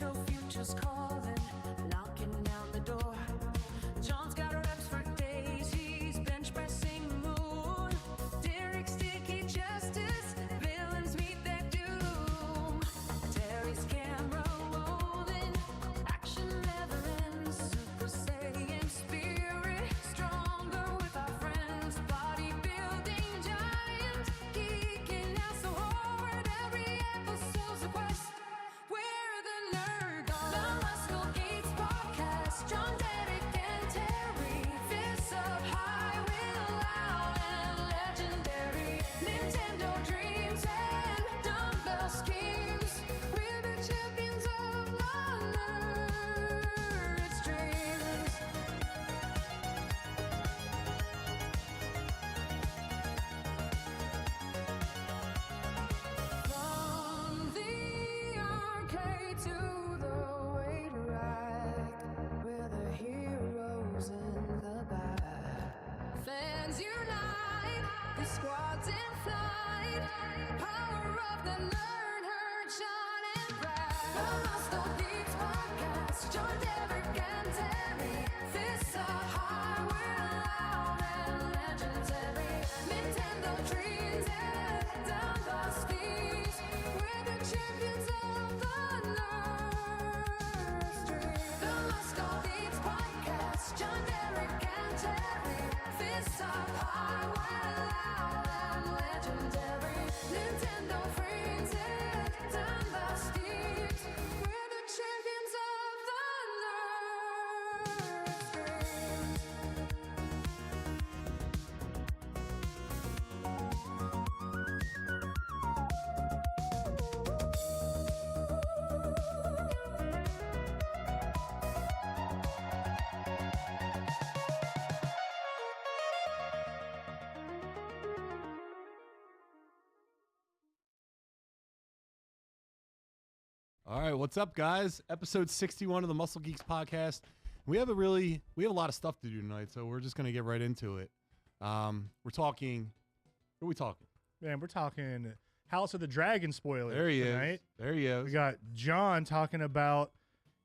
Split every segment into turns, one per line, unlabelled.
retro future's calling, knocking down the door. John's got reps for days, he's bench pressing the moon. Derek's sticky justice, villains meet their doom. Terry's camera rolling, action never ends. Super Saiyan spirit, stronger with our friends. Bodybuilding giant, geeking out so hard. Every episode's a quest. We're the Nerd Guard. The Muscle Geeks Podcast. John, Derek, and Terry. Fists up high, Will Out, and legendary. Nintendo dreams and dumbbell schemes. We're the champions of the nerd's dreams. From the arcade to the weight rack, we're the heroes in the back. Fans unite, the squad's in flight. Power of the nerd herd, Sean and Brad. The Muscle Geeks Podcast, John, Derek, and Terry. Fists up high, we're loud and legendary. Nintendo dreams and dumbbell schemes. We're the champions of the nerd's dream. The Muscle Geeks Podcast, John, Derek, and Terry. Fists up high, we're loud and legendary. Nintendo dreams and dumbbell schemes. We're the champions of the nerd's dream.
All right, what's up, guys? Episode 61 of the Muscle Geeks podcast. We have a lot of stuff to do tonight, so we're just gonna get right into it. We're talking. What are we talking?
Man, we're talking House of the Dragon spoilers
There he
tonight.
is. There he is.
We got John talking about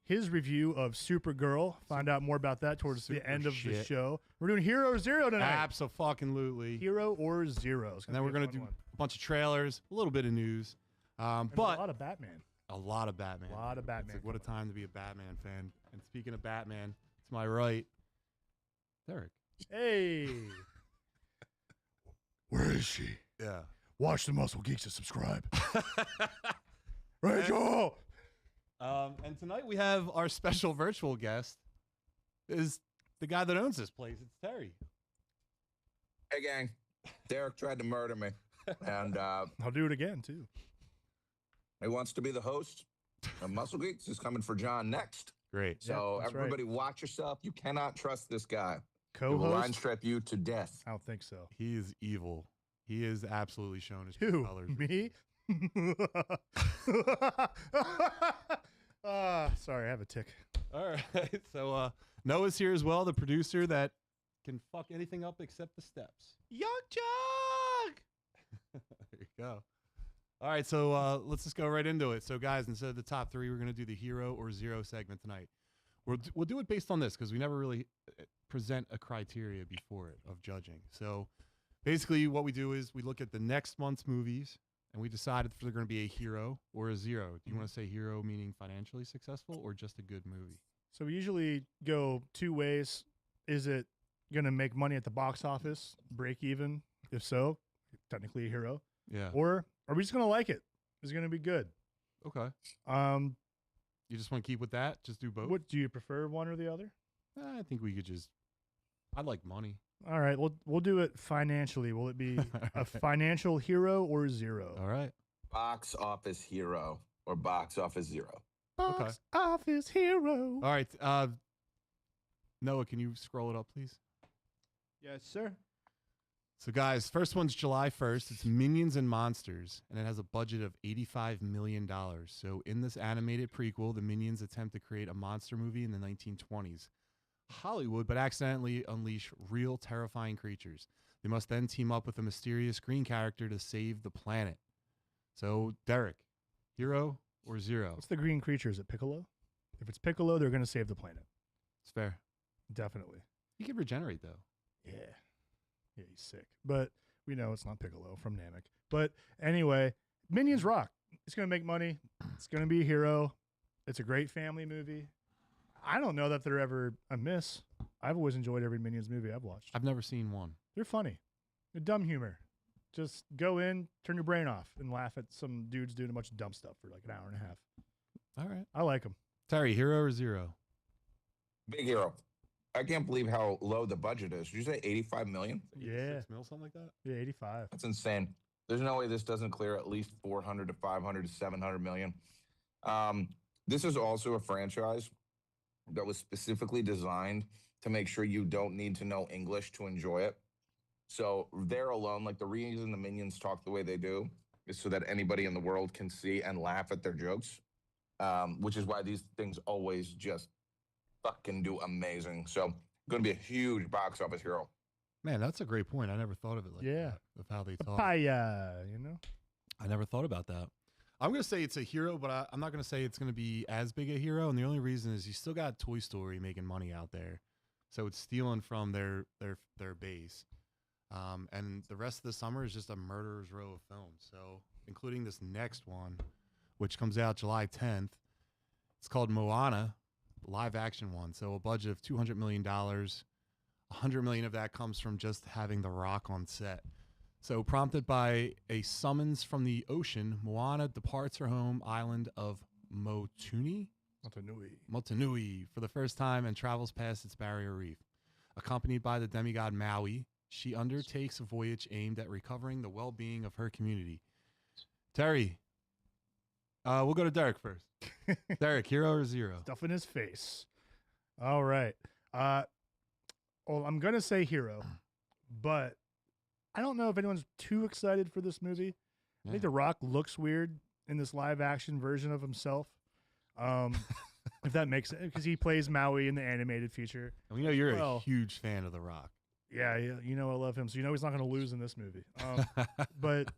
his review of Supergirl. Find out more about that towards the
Super
end of the
shit.
show. We're doing Hero or Zero tonight.
Absolutely.
Hero or Zero. It's
And then we're
be a
gonna
fun
do
one.
a bunch of trailers, a little bit of news,
And
but
a lot of Batman.
a lot of Batman.
A lot of
It's
Batman
like, what a
coming
time to be a Batman fan. And speaking of Batman, to my right, Derek.
Hey. Where is she?
Yeah.
Watch the Muscle Geeks and subscribe. Rachel!
And tonight we have our special virtual guest is the guy that owns this place. It's Terry.
Hey, gang. Derek tried to murder me, and
I'll do it again, too.
he wants to be the host of Muscle Geeks. He's coming for John next.
Great.
So
that's right.
everybody watch yourself. You cannot trust this guy. He will line
Co-host?
strip you to death.
I don't think so.
He is evil. He is absolutely shown his
Who?
colors.
Me? Sorry, I have a tick.
All right. So Noah's here as well, the producer that can fuck anything up except the steps.
Young Jug!
There you go. All right, so let's just go right into it. So, guys, instead of the top three, we're going to do the Hero or Zero segment tonight. We'll do it based on this because we never really present a criteria before it of judging. So, basically, what we do is we look at the next month's movies and we decide if they're going to be a hero or a zero. Do you want to say hero meaning financially successful or just a good movie?
So we usually go two ways. Is it going to make money at the box office, break even? If so, technically a hero.
Yeah.
Or are we just going to like it? Is it going to be good?
Okay. You just want to keep with that? Just do both?
What do you prefer, one or the other?
I think we could just. I like money.
All right, we'll do it financially. Will it be a financial hero or zero?
All right.
Box office hero or box office zero.
Box office hero.
All right. Noah, can you scroll it up, please?
Yes, sir.
So, guys, first one's July 1st. It's Minions and Monsters, and it has a budget of $85 million. So, in this animated prequel, the Minions attempt to create a monster movie in the 1920s. Hollywood, but accidentally unleash real terrifying creatures. They must then team up with a mysterious green character to save the planet. So, Derek, hero or zero?
What's the green creature? Is it Piccolo? If it's Piccolo, they're going to save the planet.
It's fair.
Definitely.
He can regenerate though.
Yeah. Yeah, he's sick. But we know it's not Piccolo from Namek. But anyway, Minions rock. It's going to make money. It's going to be a hero. It's a great family movie. I don't know that they're ever a miss. I've always enjoyed every Minions movie I've watched.
I've never seen one.
They're funny. They're dumb humor. Just go in, turn your brain off, and laugh at some dudes doing a bunch of dumb stuff for like an hour and a half.
All right.
I like them.
Terry, hero or zero?
Big hero. I can't believe how low the budget is. Did you say 85 million?
Yeah.
6 mil, something like that?
Yeah, 85.
That's insane. There's no way this doesn't clear at least 400 to 500 to 700 million. This is also a franchise that was specifically designed to make sure you don't need to know English to enjoy it. So there alone, like the reason the Minions talk the way they do is so that anybody in the world can see and laugh at their jokes, which is why these things always just fucking do amazing. So going to be a huge box office hero.
Man, that's a great point. I never thought of it like
Yeah.
that, of how they talk.
Papaya, you know?
I never thought about that. I'm going to say it's a hero, but I'm not going to say it's going to be as big a hero. And the only reason is you still got Toy Story making money out there. So it's stealing from their base. And the rest of the summer is just a murderer's row of films. So including this next one, which comes out July 10th. It's called Moana, live action one. So a budget of $200 million. $100 million of that comes from just having The Rock on set. So prompted by a summons from the ocean, Moana departs her home island of Motunui for the first time and travels past its barrier reef. Accompanied by the demigod Maui, she undertakes a voyage aimed at recovering the well-being of her community. Terry, we'll go to Derek first. Derek, hero or zero?
Stuff in his face. All right. Well, I'm going to say hero, but I don't know if anyone's too excited for this movie. I think The Rock looks weird in this live action version of himself. If that makes sense, because he plays Maui in the animated feature.
And we know you're a huge fan of The Rock.
Yeah, you know I love him, so you know he's not going to lose in this movie. But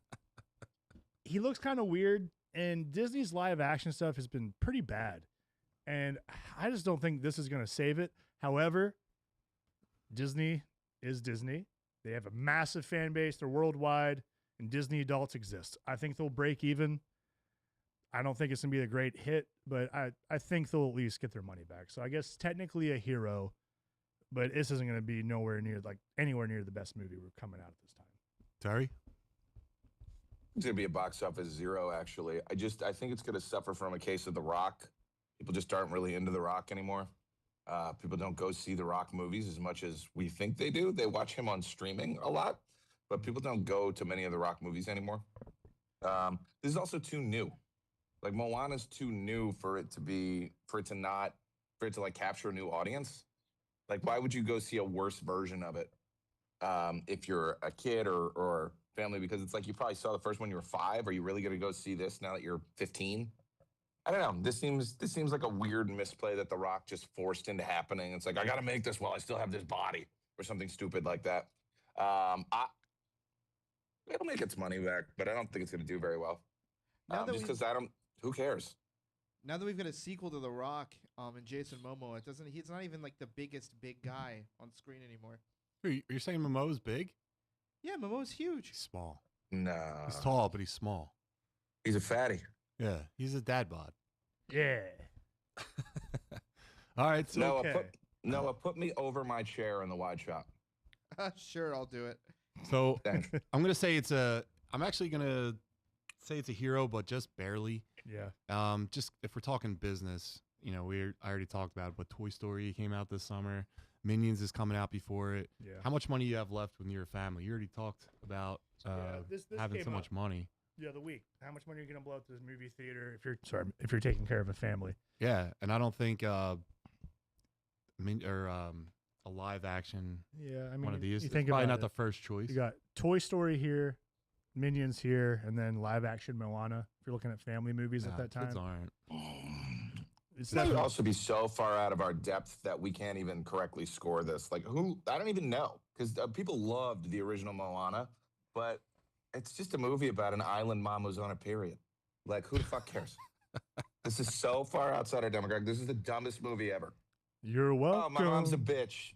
he looks kind of weird, and Disney's live action stuff has been pretty bad. And I just don't think this is going to save it. However, Disney is Disney. They have a massive fan base. They're worldwide, and Disney adults exist. I think they'll break even. I don't think it's going to be a great hit, but I think they'll at least get their money back. So I guess technically a hero, but this isn't going to be anywhere near the best movie we're coming out at this time.
Terry?
It's going to be a box office zero, actually. I think it's going to suffer from a case of The Rock. People just aren't really into The Rock anymore. People don't go see The Rock movies as much as we think they do. They watch him on streaming a lot, but people don't go to many of The Rock movies anymore. This is also too new. Like Moana's too new for it to like capture a new audience. Like, why would you go see a worse version of it if you're a kid or family? Because it's like you probably saw the first one when you were 5. Are you really going to go see this now that you're 15? I don't know. This seems like a weird misplay that The Rock just forced into happening. It's like, I got to make this while I still have this body or something stupid like that. It'll make its money back, but I don't think it's going to do very well. Just because who cares?
Now that we've got a sequel to The Rock and Jason Momoa, he's not even like the biggest big guy on screen anymore.
You're saying Momoa's big?
Yeah, Momoa's huge.
He's small.
No.
He's tall, but he's small.
He's a fatty.
Yeah, he's a dad bod.
Yeah.
All right. So
Noah, put me over my chair in the wide shot.
Sure, I'll do it.
So I'm gonna say I'm actually gonna say it's a hero, but just barely.
Yeah.
Just if we're talking business, I already talked about it, but Toy Story came out this summer. Minions is coming out before it.
Yeah.
How much money you have left when you're a family? You already talked about
this
having so
came
much
up
money.
The other week. How much money are you going to blow out to this movie theater if you're taking care of a family?
Yeah, and I don't think a live action one of these
you
is
think
probably
about
not
it.
the first choice.
You got Toy Story here, Minions here, and then live action Moana. If you're looking at family movies at that time,
kids aren't.
It's
It might
definitely-
also be so far out of our depth that we can't even correctly score this. Like, I don't even know, because people loved the original Moana, but it's just a movie about an island mom who's on a period. Like, who the fuck cares? This is so far outside our demographic. This is the dumbest movie ever.
You're
Oh,
welcome.
my mom's a bitch.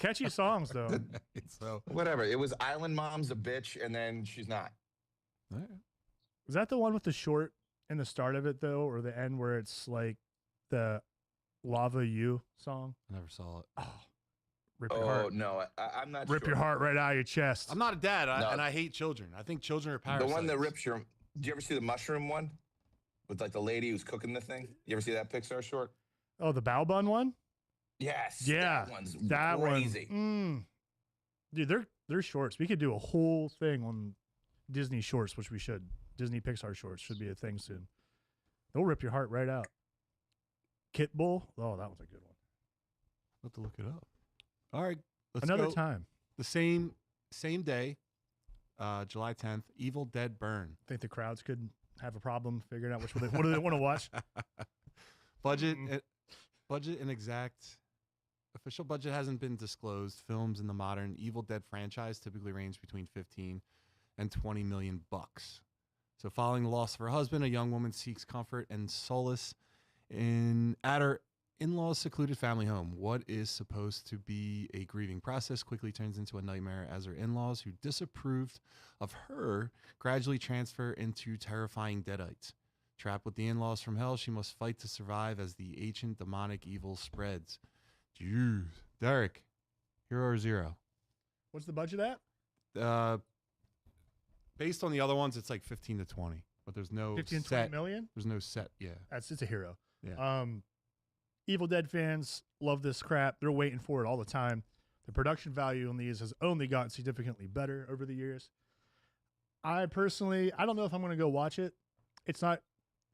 Catchy songs though.
So
Whatever. It was Island Mom's a bitch, and then she's not.
Is that the one with the short in the start of it though, or the end where it's like the Lava You song?
I never saw it.
Oh, rip your
Oh
heart.
no, I'm not.
Rip
sure.
your heart right out of your chest.
I'm not a dad,
No.
and I hate children. I think children are
The
parasites.
one that rips your. Do you ever see the mushroom one? With like the lady who's cooking the thing. You ever see that Pixar short?
Oh, the Bao Bun one?
Yes.
Yeah,
That one's
that
crazy.
one. Dude, they're shorts. We could do a whole thing on Disney shorts, which we should. Disney Pixar shorts should be a thing soon. They'll rip your heart right out. Kit Bull. Oh, that was a good one.
I'll have to look it up. All right, let's
Another
go.
time.
The same day, July 10th. Evil Dead Burn.
I think the crowds could have a problem figuring out what do they want to watch.
Budget and exact official budget hasn't been disclosed. Films in the modern Evil Dead franchise typically range between 15 and 20 million bucks. So following the loss of her husband, a young woman seeks comfort and solace at her in-laws' secluded family home. What is supposed to be a grieving process quickly turns into a nightmare as her in-laws, who disapproved of her, gradually transfer into terrifying deadites. Trapped with the in-laws from hell, she must fight to survive as the ancient demonic evil spreads. Jeez. Derek, hero or zero?
What's the budget at?
Based on the other ones, it's like 15 to 20, but there's no
15,
set.
20 million?
There's no set. Yeah.
It's a hero.
Yeah.
Evil Dead fans love this crap. They're waiting for it all the time. The production value on these has only gotten significantly better over the years. I don't know if I'm going to go watch it. It's not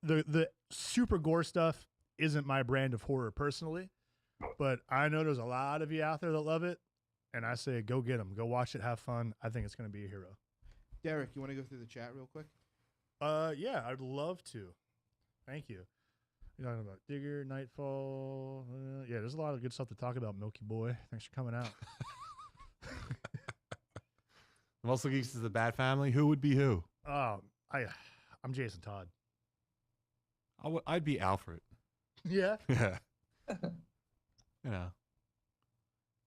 the super gore stuff isn't my brand of horror personally, but I know there's a lot of you out there that love it, and I say go get them. Go watch it. Have fun. I think it's going to be a hero.
Derek, you want to go through the chat real quick?
Yeah, I'd love to. Thank you. You're talking about Digger, Knightfall. Yeah, there's a lot of good stuff to talk about, Milky Boy. Thanks for coming out.
Muscle Geeks is the Bat Family. Who would be who?
I'm Jason Todd.
I'd be Alfred.
Yeah.
Yeah.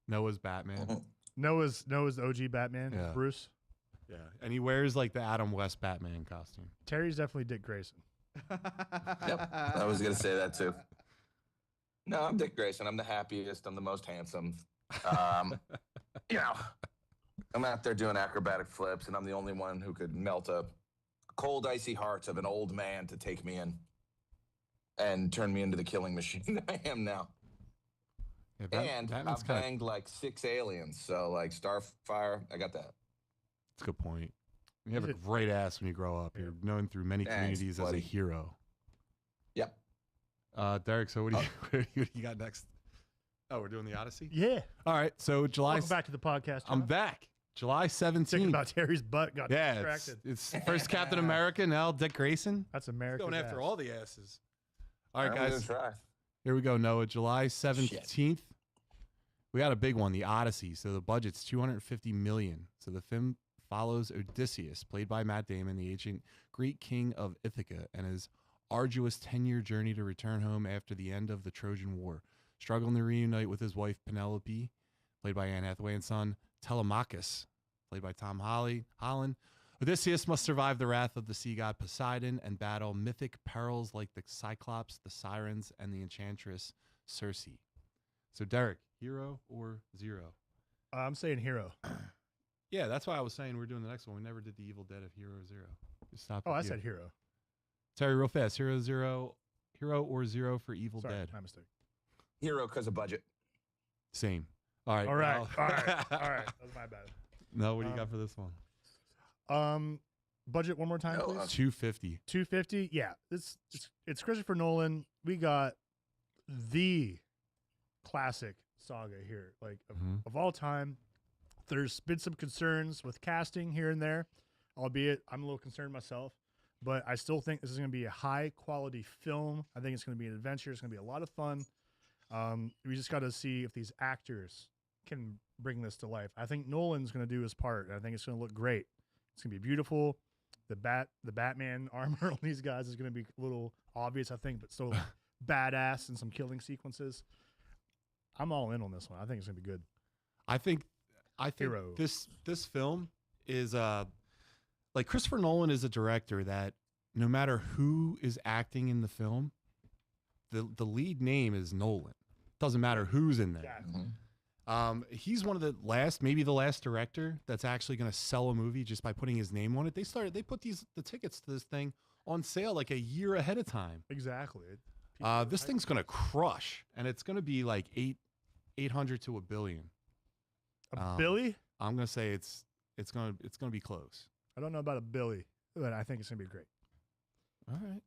Noah's Batman.
Noah's the OG Batman.
Yeah.
Bruce.
Yeah. And he wears like the Adam West Batman costume.
Terry's definitely Dick Grayson.
Yep. I was gonna say that too. No, I'm Dick Grayson. I'm the happiest. I'm the most handsome. I'm out there doing acrobatic flips, and I'm the only one who could melt a cold, icy heart of an old man to take me in and turn me into the killing machine I am now.
Yeah,
And
Batman's
I've
kinda-
banged like 6 aliens, so like Starfire, I got that.
That's a good point. You have
Is
a
it-
great ass when you grow up. You're known through many
Thanks,
communities as a
buddy.
hero.
Yep.
Derek, so what do you got next? Oh, we're doing the Odyssey?
Yeah.
All right. So July.
Welcome back to the podcast.
I'm
John.
back. July
Thinking
17th.
about Terry's butt got
Yeah,
distracted.
it's first Captain America, now Dick Grayson.
That's
He's
America's
going after
ass.
all the asses. All right,
I'm gonna
guys.
try.
Here we go, Noah. July 17th. We got a big one, the Odyssey. So the budget's $250 million. So the film follows Odysseus, played by Matt Damon, the ancient Greek king of Ithaca, and his arduous 10-year journey to return home after the end of the Trojan War, struggling to reunite with his wife Penelope, played by Anne Hathaway, and son Telemachus, played by Tom Holland. Odysseus must survive the wrath of the sea god Poseidon and battle mythic perils like the Cyclops, the Sirens, and the enchantress Circe. So, Derek, hero or zero?
I'm saying hero.
Yeah, that's why I was saying we're doing the next one. We never did the Evil Dead of hero or zero. Just stop.
Oh,
at
I
you.
said hero.
Terry, real fast. Hero or zero for Evil
Sorry,
Dead.
my mistake.
Hero because of budget.
Same. All right.
All right.
now-
All right. All right. That was my bad.
No, what do you got for this one?
Budget one more time,
No,
please.
250.
250. Yeah, it's Christopher Nolan. We got the classic saga here, like
Mhm.
of all time. There's been some concerns with casting here and there, albeit I'm a little concerned myself, but I still think this is going to be a high quality film. I think it's going to be an adventure. It's going to be a lot of fun. We just got to see if these actors can bring this to life. I think Nolan's going to do his part, and I think it's going to look great. It's going to be beautiful. the Batman armor on these guys is going to be a little obvious, I think, but still badass in some killing sequences. I'm all in on this one. I think it's going to be good.
I think
Hero.
this film is like Christopher Nolan is a director that no matter who is acting in the film, the lead name is Nolan. Doesn't matter who's in there.
Yeah.
He's one of the maybe the last director that's actually going to sell a movie just by putting his name on it. They put the tickets to this thing on sale like a year ahead of time.
Exactly.
This thing's going to crush, and it's going to be like 800 to $1 billion.
Billy?
I'm going to say it's going to be close.
I don't know about a Billy, but I think it's going to be great.
All right.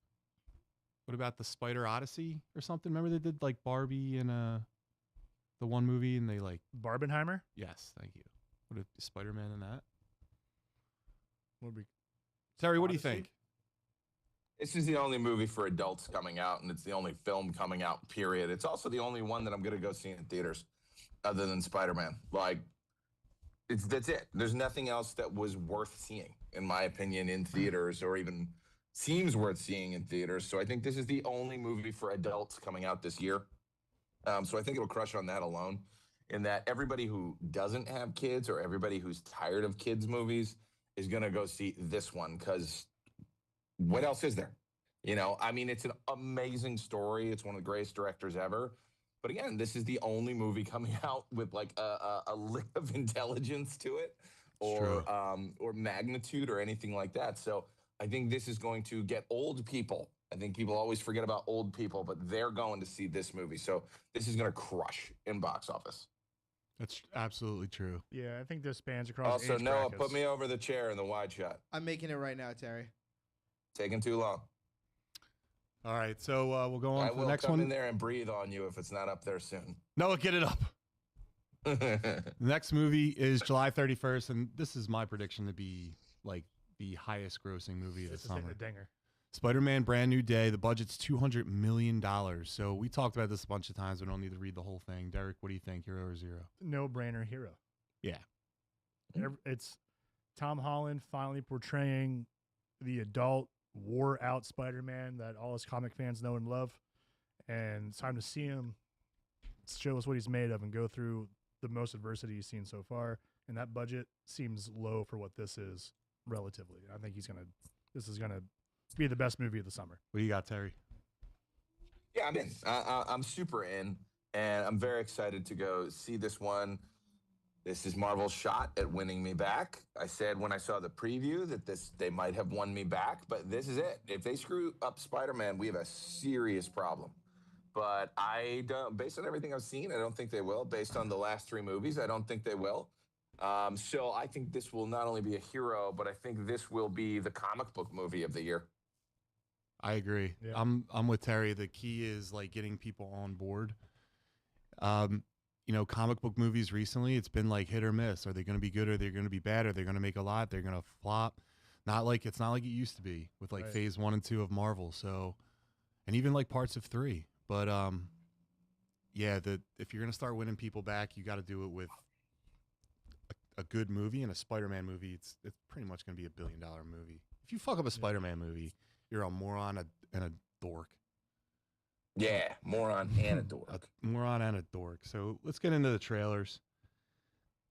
What about the Spider Odyssey or something? Remember they did like Barbie and the one movie, and they like
Barbenheimer?
yes, thank you. What a Spider-Man in that?
Would be
Terry, what do you
Odyssey?
think?
This is the only movie for adults coming out, and it's the only film coming out, period. It's also the only one that I'm going to go see in theaters other than Spider-Man. Like, that's it. There's nothing else that was worth seeing, in my opinion, in theaters, or even seems worth seeing in theaters. So I think this is the only movie for adults coming out this year. So I think it'll crush on that alone, in that everybody who doesn't have kids or everybody who's tired of kids' movies is going to go see this one, because what else is there? You know, I mean, it's an amazing story. It's one of the greatest directors ever. But again, this is the only movie coming out with like a lick of intelligence to it, or magnitude or anything like that. So I think this is going to get old people. I think people always forget about old people, but they're going to see this movie. So this is going to crush in box office.
That's absolutely true.
Yeah, I think this spans across
Also,
age
Noah,
brackets.
put me over the chair in the wide shot.
I'm making it right now, Terry.
Taking too long.
All right, so we'll go on
I
to the
will
next
come in
one.
there and breathe on you if it's not up there soon.
Noah, get it up. The next movie is July 31st, and this is my prediction to be like the highest grossing movie of the
This is hitting
summer.
a dinger.
Spider-Man Brand New Day. The budget's $200 million. So we talked about this a bunch of times. We don't need to read the whole thing. Derek, what do you think? Hero or zero?
No-brainer hero.
Yeah.
It's Tom Holland finally portraying the adult, wore-out Spider-Man that all us comic fans know and love. And it's time to see him show us what he's made of and go through the most adversity he's seen so far. And that budget seems low for what this is relatively. I think this is going to be the best movie of the summer.
What do you got, Terry?
Yeah, I'm in. I'm super in, and I'm very excited to go see this one. This is Marvel's shot at winning me back. I said when I saw the preview that they might have won me back, but this is it. If they screw up Spider-Man, we have a serious problem. But I don't, based on everything I've seen, I don't think they will. Based on the last 3 movies, I don't think they will. So I think this will not only be a hero, but I think this will be the comic book movie of the year.
I agree.
Yeah.
I'm with Terry. The key is like getting people on board. You know, comic book movies recently, it's been like hit or miss. Are they going to be good? Are they going to be bad? Are they going to make a lot? They're going to flop. It's not like it used to be with like
Right.
phase 1 and 2 of Marvel. So, and even like parts of 3. But yeah, if you're going to start winning people back, you got to do it with a good movie, and a Spider-Man movie. It's pretty much going to be $1 billion movie. If you fuck up a Spider-Man movie, you're a moron and a dork.
Yeah, moron and a dork.
A moron and a dork. So let's get into the trailers.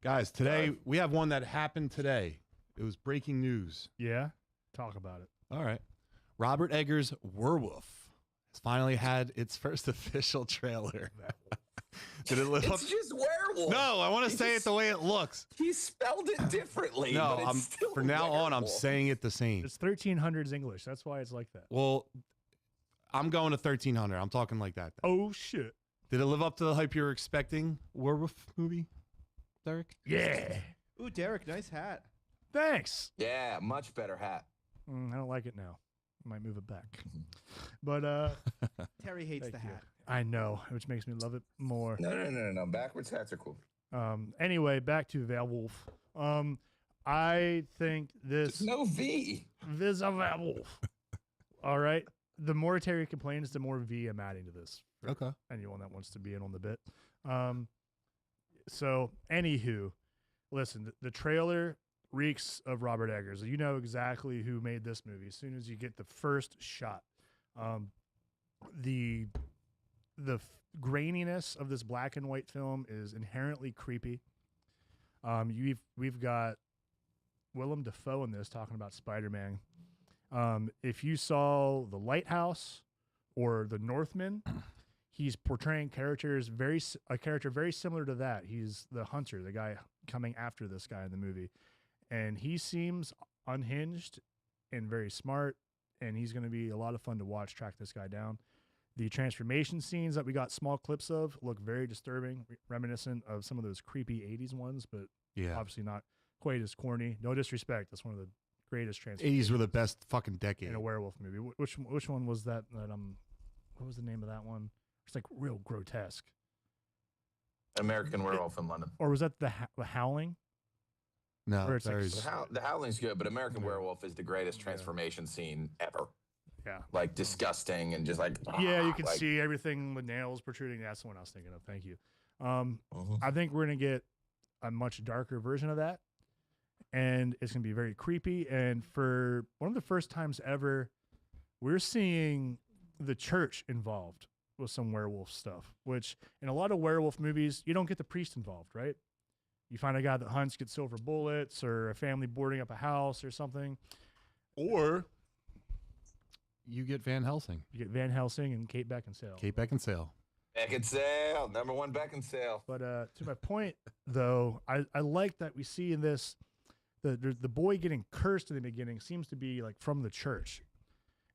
Guys, today we have one that happened today. It was breaking news.
Yeah? Talk about it.
All right. Robert Eggers Werwulf has finally had its first official trailer. Did it live up?
It's just werewolf.
No, I want to
He
say it
just-
the way it looks.
He spelled it differently.
No,
but it's still
for now on, I'm
werewolf.
saying it the same.
It's 1300s English. That's why it's like that.
Well, I'm going to 1300. I'm talking like that.
Oh, shit.
Did it live up to the hype you were expecting? Werewolf movie, Derek?
Yeah.
Ooh, Derek, nice hat.
Thanks.
Yeah, much better hat.
I don't like it now. I might move it back. But
Terry hates
thank
the
you.
hat.
I know, which makes me love it more.
No. Backwards hats are cool.
Anyway, back to Werewolf. I think this
There's no V.
is a Werewolf. All right. The more Terry complains, the more V I'm adding to this. For
Okay.
anyone that wants to be in on the bit. So, anywho, listen, the trailer reeks of Robert Eggers. You know exactly who made this movie as soon as you get the first shot. The graininess of this black and white film is inherently creepy. We've got Willem Dafoe in this talking about Spider-Man. If you saw The Lighthouse or The Northman, he's portraying a character very similar to that. He's the hunter, the guy coming after this guy in the movie, and he seems unhinged and very smart. And he's going to be a lot of fun to watch track this guy down. The transformation scenes that we got small clips of look very disturbing, reminiscent of some of those creepy 80s ones, but
Yeah.
obviously not quite as corny. No disrespect. That's one of the greatest transformations.
80s were the best fucking decade.
In a werewolf movie. Which one was that? What was the name of that one? It's like real grotesque.
American Werewolf in London.
Or was that the Howling?
No,
Where it's like
there's-
The Howling's good, but American
Yeah.
Werewolf is the greatest transformation scene ever.
Yeah.
Like disgusting and just like
Yeah, you can
like,
see everything with nails protruding. That's the one I was thinking of. Thank you.
mhm.
I think we're going to get a much darker version of that. And it's going to be very creepy. And for one of the first times ever, we're seeing the church involved with some werewolf stuff, which in a lot of werewolf movies, you don't get the priest involved, right? You find a guy that hunts, gets silver bullets, or a family boarding up a house or something.
Or you get Van Helsing.
You get Van Helsing and Kate Beckinsale.
Kate Beckinsale.
Beckinsale, #1 Beckinsale.
But to my point, though, I like that we see in this, the boy getting cursed in the beginning seems to be like from the church.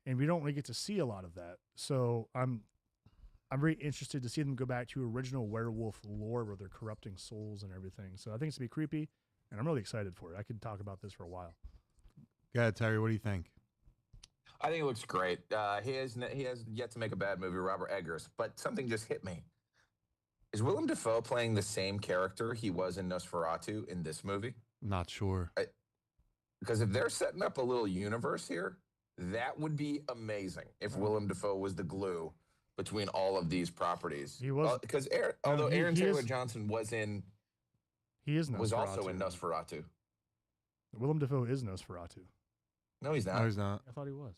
And we don't really get to see a lot of that. So I'm very interested to see them go back to original werewolf lore where they're corrupting souls and everything. So I think it's going to be creepy, and I'm really excited for it. I could talk about this for a while.
Go ahead, Terry. What do you think?
I think it looks great. He has yet to make a bad movie, Robert Eggers. But something just hit me. Is Willem Dafoe playing the same character he was in Nosferatu in this movie?
Not sure.
Because if they're setting up a little universe here, that would be amazing. If Willem Dafoe was the glue between all of these properties,
He was-
because although
he
Aaron
is-
Taylor Johnson was also in Nosferatu.
Willem Dafoe is Nosferatu.
No, he's
No,
not.
he's not.
I thought he was.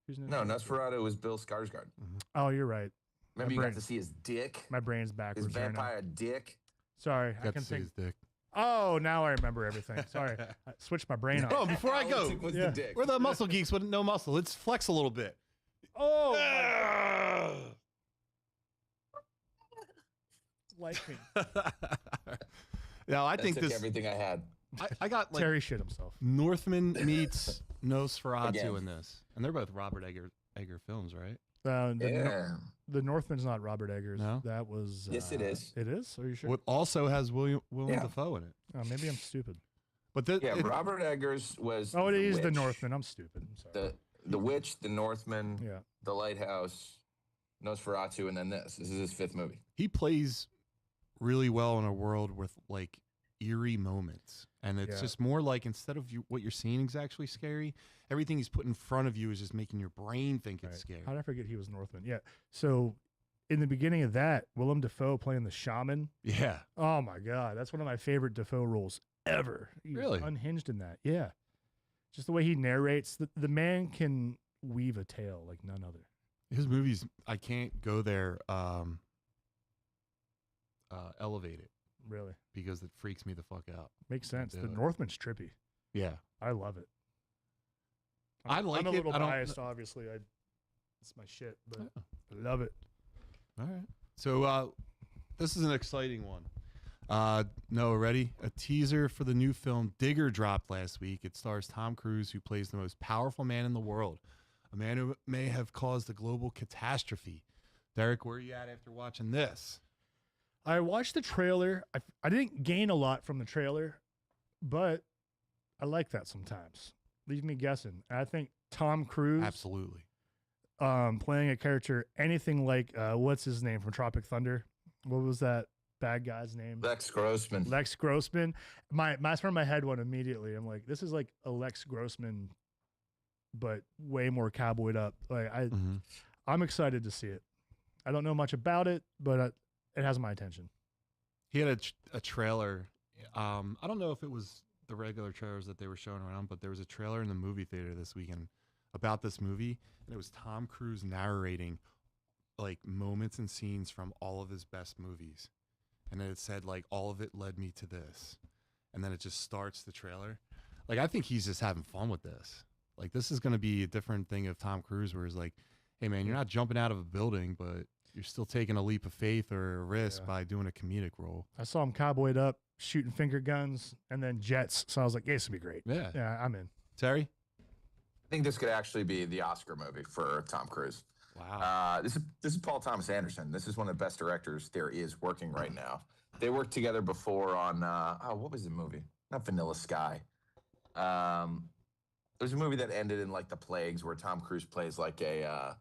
Who's
No, Nosferatu was Bill Skarsgård.
Oh, you're right.
Remember,
My
you
brain-
got to see his dick,
My brain's
his
backwards right now.
vampire dick.
Sorry, I
Got
can
to see
think.
his dick.
Oh, now I remember everything. Sorry, I switched my brain
Oh,
off.
before I
All it
go,
took was
Yeah.
the dick.
we're the muscle geeks with no muscle. Let's flex a little bit.
Oh, like me.
Now, I
That
think
took
this.
everything I had.
I got like
Terry shit himself.
Northman meets Nosferatu
Again.
in this, and they're both Robert Egger films, right?
Yeah.
The Northman's not Robert Eggers.
No?
That was.
Yes, it is.
It is? Are you sure?
What also has Willem
Yeah.
Dafoe in it.
Oh, maybe I'm stupid.
But
Yeah, Robert Eggers was.
Oh, it
the
is the
Witch,
Northman. I'm stupid. I'm sorry.
The Witch, the Northman,
Yeah.
the Lighthouse, Nosferatu, and then this. This is his 5th movie.
he plays really well in a world with like eerie moments, and it's
Yeah.
just more like instead of what you're seeing is actually scary, everything he's put in front of you is just making your brain think it's
Right.
scary.
How did I forget he was Northman? Yeah. So in the beginning of that, Willem Dafoe playing the shaman.
Yeah,
Oh my God. That's one of my favorite Dafoe roles ever. He's
Really?
unhinged in that. Yeah. Just the way he narrates. The man can weave a tale like none other.
his movies. I can't go there. Elevate it
Really.
because it freaks me the fuck out.
Makes sense.
do
The
it.
Northman's trippy.
Yeah,
I love it.
I like
I'm a
it.
little
I don't-
biased, obviously. It's my shit, but
Oh.
I love it.
All right. So this is an exciting one. Noah, ready? A teaser for the new film Digger dropped last week. It stars Tom Cruise, who plays the most powerful man in the world, a man who may have caused a global catastrophe. Derek, where are you at after watching this?
I watched the trailer. I didn't gain a lot from the trailer, but I like that sometimes. Leave me guessing. I think Tom Cruise
Absolutely.
playing a character anything like what's his name from Tropic Thunder? What was that bad guy's name?
Lex Grossman.
Lex Grossman. That's where my head went immediately. I'm like, this is like a Lex Grossman, but way more cowboyed up. Like
Mhm.
I'm excited to see it. I don't know much about it, but it has my attention.
He had a trailer. I don't know if it was the regular trailers that they were showing around, but there was a trailer in the movie theater this weekend about this movie, and it was Tom Cruise narrating like moments and scenes from all of his best movies. And then it said like all of it led me to this. And then it just starts the trailer. Like I think he's just having fun with this. Like this is going to be a different thing of Tom Cruise where he's like, hey man, you're not jumping out of a building, but you're still taking a leap of faith or a risk by doing a comedic role.
I saw him cowboyed up, shooting finger guns, and then jets. So I was like, yeah, this will be great.
Yeah.
Yeah, I'm in.
Terry?
I think this could actually be the Oscar movie for Tom Cruise.
Wow.
This is Paul Thomas Anderson. This is one of the best directors there is working right now. They worked together before on what was the movie? Not Vanilla Sky. There's a movie that ended in like the plagues where Tom Cruise plays like a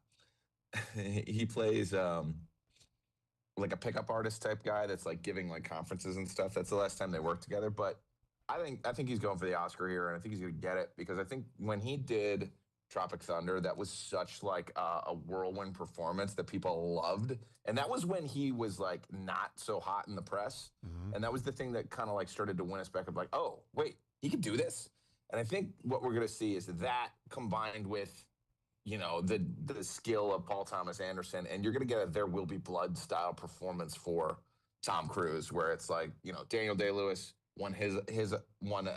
he plays like a pickup artist type guy that's like giving like conferences and stuff. That's the last time they worked together. But I think he's going for the Oscar here, and I think he's gonna get it because I think when he did Tropic Thunder, that was such like a whirlwind performance that people loved, and that was when he was like not so hot in the press, and that was the thing that kind of like started to win us back of like, oh wait, he could do this. And I think what we're gonna see is that combined with, you know, the skill of Paul Thomas Anderson, and you're gonna get a There Will Be Blood style performance for Tom Cruise, where it's like, you know, Daniel Day-Lewis won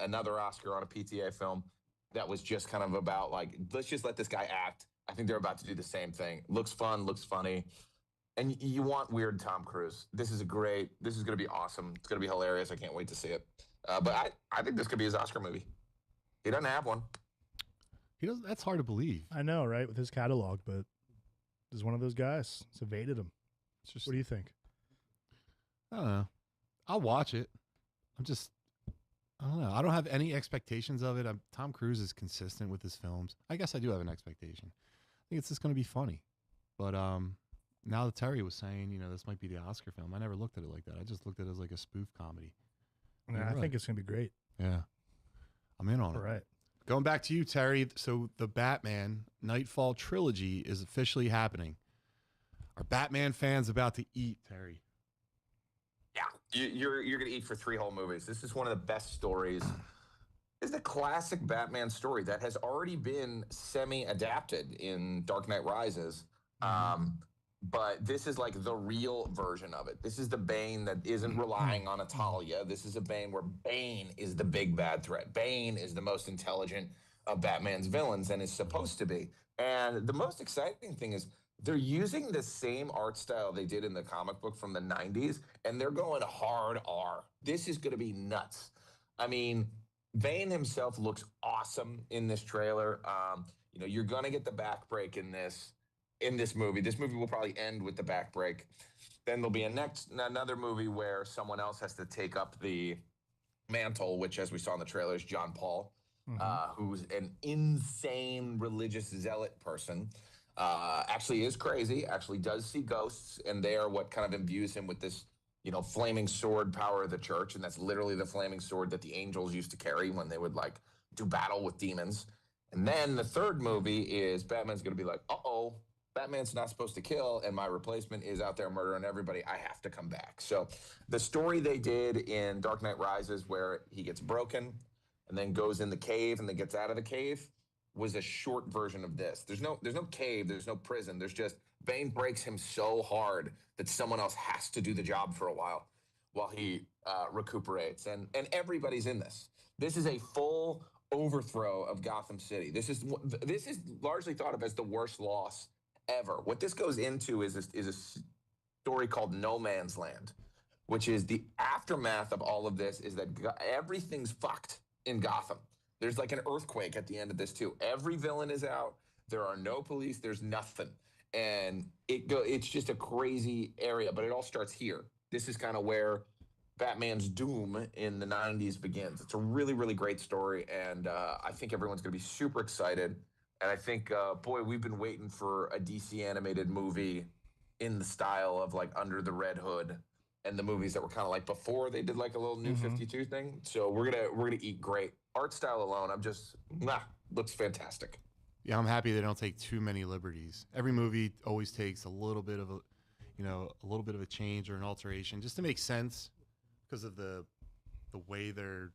another Oscar on a PTA film that was just kind of about like, let's just let this guy act. I think they're about to do the same thing. Looks fun, looks funny. And you want weird Tom Cruise. This is going to be awesome. It's going to be hilarious. I can't wait to see it. But I think this could be his Oscar movie. He doesn't have one.
He doesn't. That's hard to believe.
I know, right? With his catalog, but he's one of those guys. It's evaded him.
It's just,
What do you think?
I don't know. I'll watch it. I don't know. I don't have any expectations of it. Tom Cruise is consistent with his films. I guess I do have an expectation. I think it's just going to be funny. But now that Terry was saying, you know, this might be the Oscar film, I never looked at it like that. I just looked at it as like a spoof comedy.
Yeah, I think it's going to be great.
Yeah. I'm in on
All
it.
right.
Going back to you, Terry. So the Batman Knightfall Trilogy is officially happening. Are Batman fans about to eat, Terry?
Yeah, you're gonna eat for 3 whole movies. This is one of the best stories. This is the classic Batman story that has already been semi-adapted in Dark Knight Rises. But this is like the real version of it. This is the Bane that isn't relying on Talia. This is a Bane where Bane is the big bad threat. Bane is the most intelligent of Batman's villains and is supposed to be. And the most exciting thing is they're using the same art style they did in the comic book from the 90s, and they're going hard R. This is going to be nuts. I mean, Bane himself looks awesome in this trailer. You know, you're going to get the backbreak in this movie. This movie will probably end with the backbreak. Then there'll be another movie where someone else has to take up the mantle, which, as we saw in the trailer, is John Paul, who's an insane religious zealot person. Actually is crazy, actually does see ghosts, and they are what kind of imbues him with this, you know, flaming sword power of the church, and that's literally the flaming sword that the angels used to carry when they would, like, do battle with demons. And then the third movie is Batman's going to be like, uh-oh, Batman's not supposed to kill, and my replacement is out there murdering everybody. I have to come back. So the story they did in Dark Knight Rises where he gets broken and then goes in the cave and then gets out of the cave was a short version of this. There's no cave, there's no prison. There's just Bane breaks him so hard that someone else has to do the job for a while he recuperates. And everybody's in this. This is a full overthrow of Gotham City. This is largely thought of as the worst loss ever. What this goes into is a story called No Man's Land, which is the aftermath of all of this is that everything's fucked in Gotham. There's like an earthquake at the end of this too. Every villain is out. There are no police. There's nothing. And it's just a crazy area, but it all starts here. This is kind of where Batman's doom in the 90s begins. It's a really, really great story, and I think everyone's going to be super excited. And I think, boy, we've been waiting for a DC animated movie in the style of like Under the Red Hood and the movies that were kind of like before they did like a little New 52 thing. So we're gonna eat great. Art style alone, looks fantastic.
Yeah, I'm happy they don't take too many liberties. Every movie always takes a little bit of a change or an alteration just to make sense because of the way they're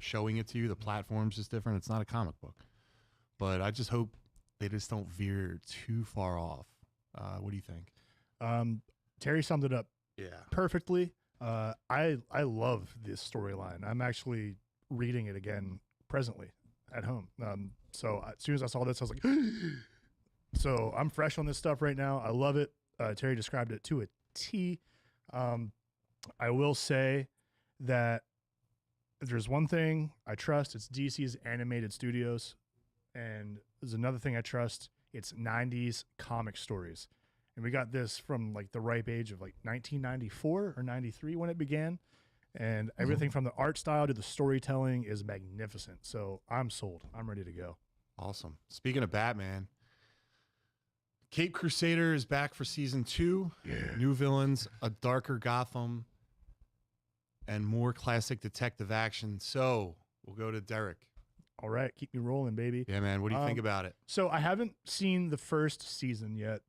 showing it to you. The platform's just different. It's not a comic book. But I just hope they just don't veer too far off. What do you think?
Terry summed it up
Yeah.
perfectly. I love this storyline. I'm actually reading it again presently at home. So as soon as I saw this, I was like, so I'm fresh on this stuff right now. I love it. Terry described it to a T. I will say that if there's one thing I trust, it's DC's animated studios. And there's another thing I trust, it's 90s comic stories. And we got this from like the ripe age of like 1994 or 93 when it began. And everything from the art style to the storytelling is magnificent. So I'm sold. I'm ready to go.
Awesome. Speaking of Batman, Cape Crusader is back for season 2.
Yeah.
New villains, a darker Gotham, and more classic detective action. So we'll go to Derek.
All right. Keep me rolling, baby.
Yeah, man. What do you think about it?
So I haven't seen the first season yet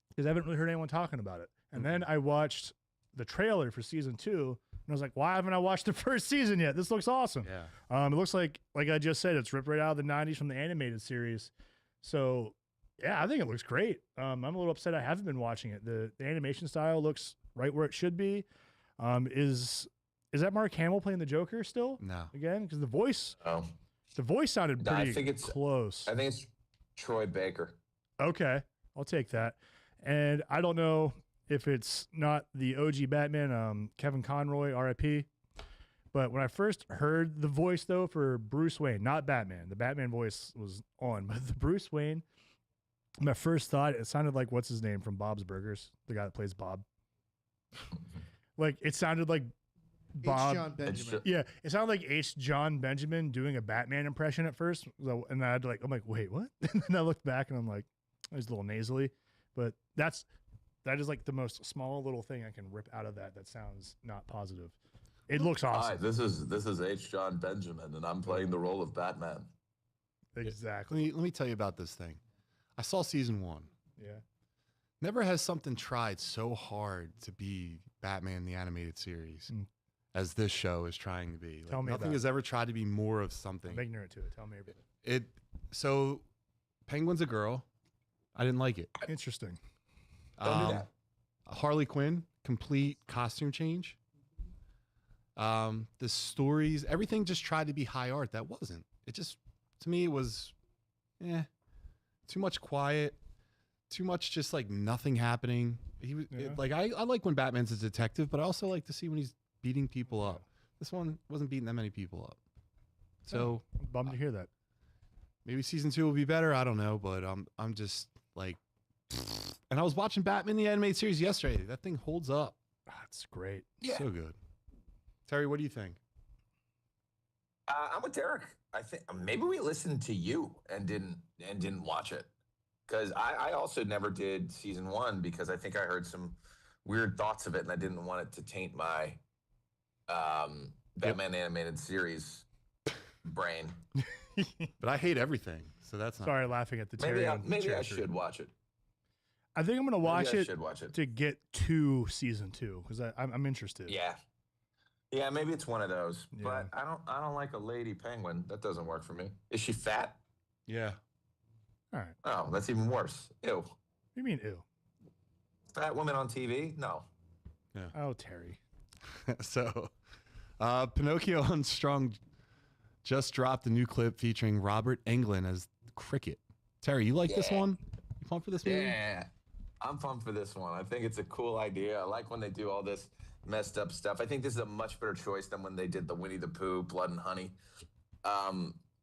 because I haven't really heard anyone talking about it. And then I watched the trailer for season 2, and I was like, why haven't I watched the first season yet? This looks awesome.
Yeah.
It looks like I just said, it's ripped right out of the 90s from the animated series. So, yeah, I think it looks great. I'm a little upset I haven't been watching it. The animation style looks right where it should be. Is that Mark Hamill playing the Joker still?
No.
Again? Because the voice sounded
No, I
pretty
think it's
close.
I think it's Troy Baker.
Okay, I'll take that. And I don't know if it's not the OG Batman, Kevin Conroy, R.I.P. But when I first heard the voice, though, for Bruce Wayne, not Batman, the Batman voice was on, but the Bruce Wayne, my first thought, it sounded like, what's his name from Bob's Burgers? The guy that plays Bob. Like, it sounded like Bob.
H. John Benjamin.
Yeah, it sounded like H. John Benjamin doing a Batman impression at first. So, and I had to I'm like, wait, what? And then I looked back and I'm like, it was a little nasally. But that is like the most small little thing I can rip out of that sounds not positive. It looks awesome.
Hi, this is H. John Benjamin, and I'm playing the role of Batman.
Exactly.
Let me tell you about this thing. I saw season 1.
Yeah.
Never has something tried so hard to be Batman the animated series as this show is trying to be.
Tell me
nothing
about
has ever tried to be more of something.
I'm ignorant to it. Tell me everything.
So Penguin's a girl. I didn't like it.
Interesting.
Don't do that.
Harley Quinn, complete costume change. The stories, everything just tried to be high art. That wasn't. It just, to me, it was, too much quiet, too much just like nothing happening. He was I like when Batman's a detective, but I also like to see when he's beating people up. This one wasn't beating that many people up. So
I'm bummed to hear that.
maybe season 2 will be better. I don't know, but I'm just like, and I was watching Batman the animated series yesterday. That thing holds up.
That's great.
Yeah.
So good. Terry, what do you think?
I'm with Derek. I think maybe we listened to you and didn't watch it, because I also never did season 1 because I think I heard some weird thoughts of it and I didn't want it to taint my Batman animated series brain.
But I hate everything, so that's not.
Sorry, laughing at the Terry.
Maybe I should watch it.
I think I'm going to watch
Maybe I
it
should watch it.
to get to season 2 because I'm interested.
Yeah, maybe it's one of those.
Yeah.
But I don't like a lady penguin. That doesn't work for me. Is she fat?
Yeah.
All right.
Oh, that's even worse. Ew.
What do you mean, ew?
Fat women on TV? No.
Oh, Terry.
So, Pinocchio Unstrung just dropped a new clip featuring Robert Englund as Cricket. Terry, you like this one? You pumped for this movie?
Yeah. I'm pumped for this one. I think it's a cool idea. I like when they do all this messed up stuff. I think this is a much better choice than when they did the Winnie the Pooh, Blood and Honey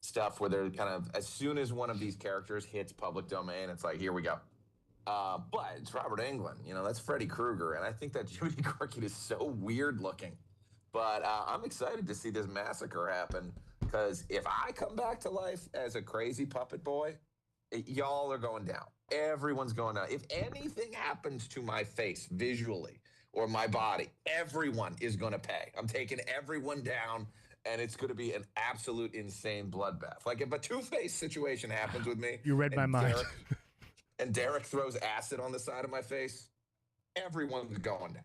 stuff, where they're kind of, as soon as one of these characters hits public domain, it's like, here we go. But it's Robert Englund. You know, that's Freddy Krueger. And I think that Judy Cricket is so weird looking. But I'm excited to see this massacre happen, because if I come back to life as a crazy puppet boy, y'all are going down. Everyone's going down. If anything happens to my face visually or my body, everyone is going to pay. I'm taking everyone down, and it's going to be an absolute insane bloodbath. Like if a Two-Face situation happens with me.
You read my mind.
And Derek throws acid on the side of my face, everyone's going down.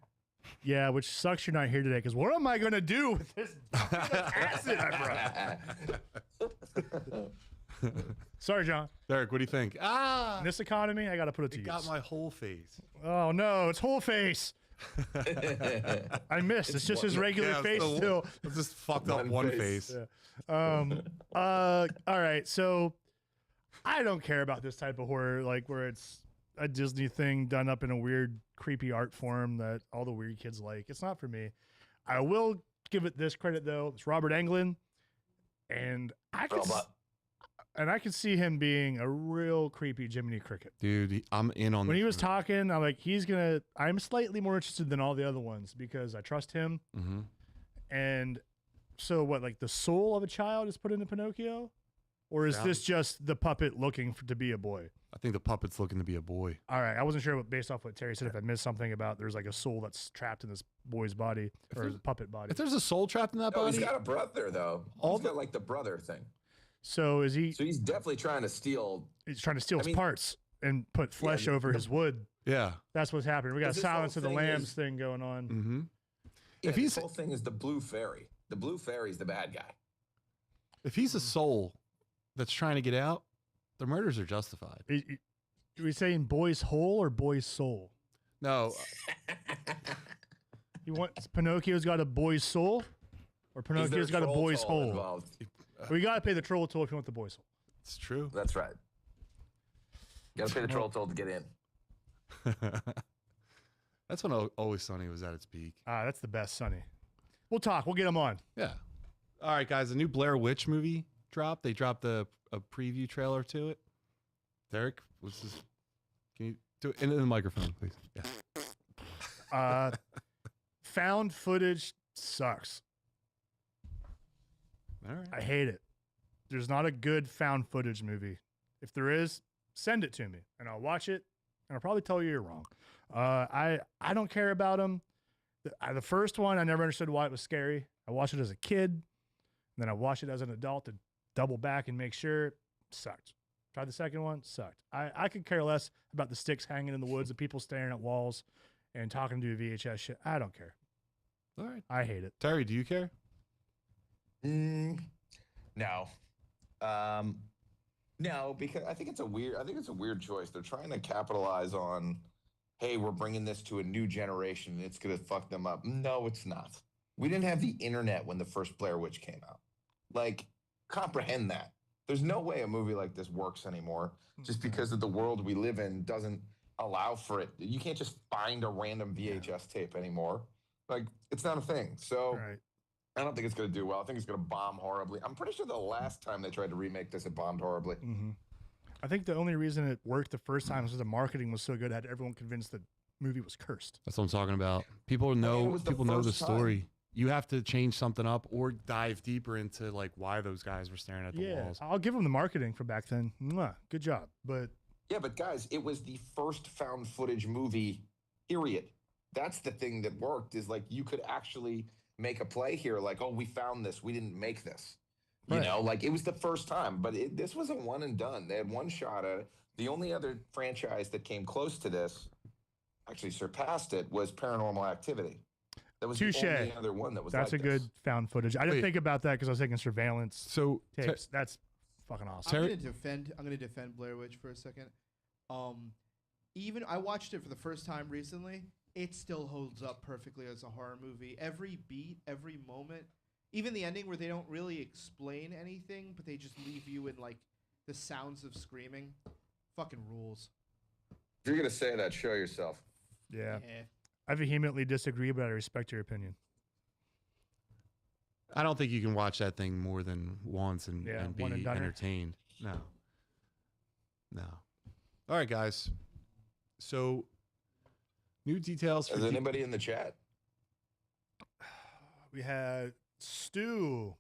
Yeah, which sucks you're not here today, because what am I going to do with this bucket of acid I brought? Sorry, John.
Derek, what do you think?
In this economy, I got to put it to
It
use.
got my whole face.
Oh, no, it's whole face. I missed. It's just his regular
Yeah,
face
so-
still.
It's just fucked up one face.
Yeah. All right. So I don't care about this type of horror, like where it's a Disney thing done up in a weird, creepy art form that all the weird kids like. It's not for me. I will give it this credit though. It's Robert Englund, and I can see him being a real creepy Jiminy Cricket.
Dude, I'm in on
When
this
he was
movie.
talking, I'm like, I'm slightly more interested than all the other ones because I trust him.
Mhm.
And so what, like the soul of a child is put into Pinocchio? Or is this just the puppet looking to be a boy?
I think the puppet's looking to be a boy.
All right. I wasn't sure based off what Terry said if I missed something about there's like a soul that's trapped in this boy's body or
there's-
his puppet body.
If there's a soul trapped in that
No, he's
body,
got a brother though. He's got like the brother thing.
So is he?
So he's definitely trying to steal.
He's trying to steal his
mean-
parts and put flesh over his wood.
yeah.
That's what's happening. We got a
Because this whole
Silence of the
thing
Lambs
is-
thing going on.
Mm-hmm.
Yeah,
If
this
he's-
whole thing is the blue fairy. The blue fairy's the bad guy.
If he's a soul that's trying to get out, the murders are justified.
Are we saying boy's hole or boy's soul?
No,
You want Pinocchio's got a boy's soul, or
Is there
Pinocchio's got a
troll
boy's
toll
hole?
involved?
We gotta pay the troll toll if you want the boy's soul.
it's true.
That's right. You gotta pay the troll toll to get in.
That's when Always Sunny was at its peak.
That's the best, Sonny. We'll talk. We'll get him on.
Yeah. All right, guys. The new Blair Witch movie dropped. They dropped a preview trailer to it. Derek, can you do it into the microphone, please? Yeah.
Found footage sucks.
All right.
I hate it. There's not a good found footage movie. If there is, send it to me, and I'll watch it, and I'll probably tell you you're wrong. I don't care about them. The first one, I never understood why it was scary. I watched it as a kid, and then I watched it as an adult to double back and make sure. Sucked. Tried the second one, sucked. I could care less about the sticks hanging in the woods, the people staring at walls, and talking to a VHS shit. I don't care.
All right.
I hate it.
Terry, do you care?
No. No, because I think it's a weird choice. They're trying to capitalize on, hey, we're bringing this to a new generation and it's going to fuck them up. No, it's not. We didn't have the internet when the first Blair Witch came out. Like, comprehend that. There's no way a movie like this works anymore just because of the world we live in doesn't allow for it. You can't just find a random VHS tape anymore. Like, it's not a thing. So
Right.
I don't think it's going to do well. I think it's going to bomb horribly. I'm pretty sure the last time they tried to remake this, it bombed horribly.
Mm-hmm. I think the only reason it worked the first time was the marketing was so good, it had everyone convinced the movie was cursed.
That's what I'm talking about. People
it
know
was the
the
first time.
story. You have to change something up or dive deeper into like why those guys were staring at the
Yeah,
walls.
I'll give them the marketing from back then. Mwah, good job. But
Yeah, but guys, it was the first found footage movie, period. That's the thing that worked is like you could actually make a play here. Like, oh, we found this. We didn't make this. You
Right.
know, like it was the first time, but this was a one and done. They had one shot at it. The only other franchise that came close to this, actually surpassed it, was Paranormal Activity. That was
Touche.
the only other one that was
that's
like
a good
this.
found footage. I didn't
Wait.
think about that because I was thinking surveillance
So
tapes. That's fucking awesome.
I'm gonna defend Blair Witch for a second. Even I watched it for the first time recently. It still holds up perfectly as a horror movie. Every beat, every moment, even the ending where they don't really explain anything, but they just leave you in like the sounds of screaming. Fucking rules.
If you're gonna say that, show yourself.
Yeah. I vehemently disagree, but I respect your opinion.
I don't think you can watch that thing more than once and be
one and done.
entertained. No. All right, guys. So, new details for
Is anybody in the chat?
We had Stu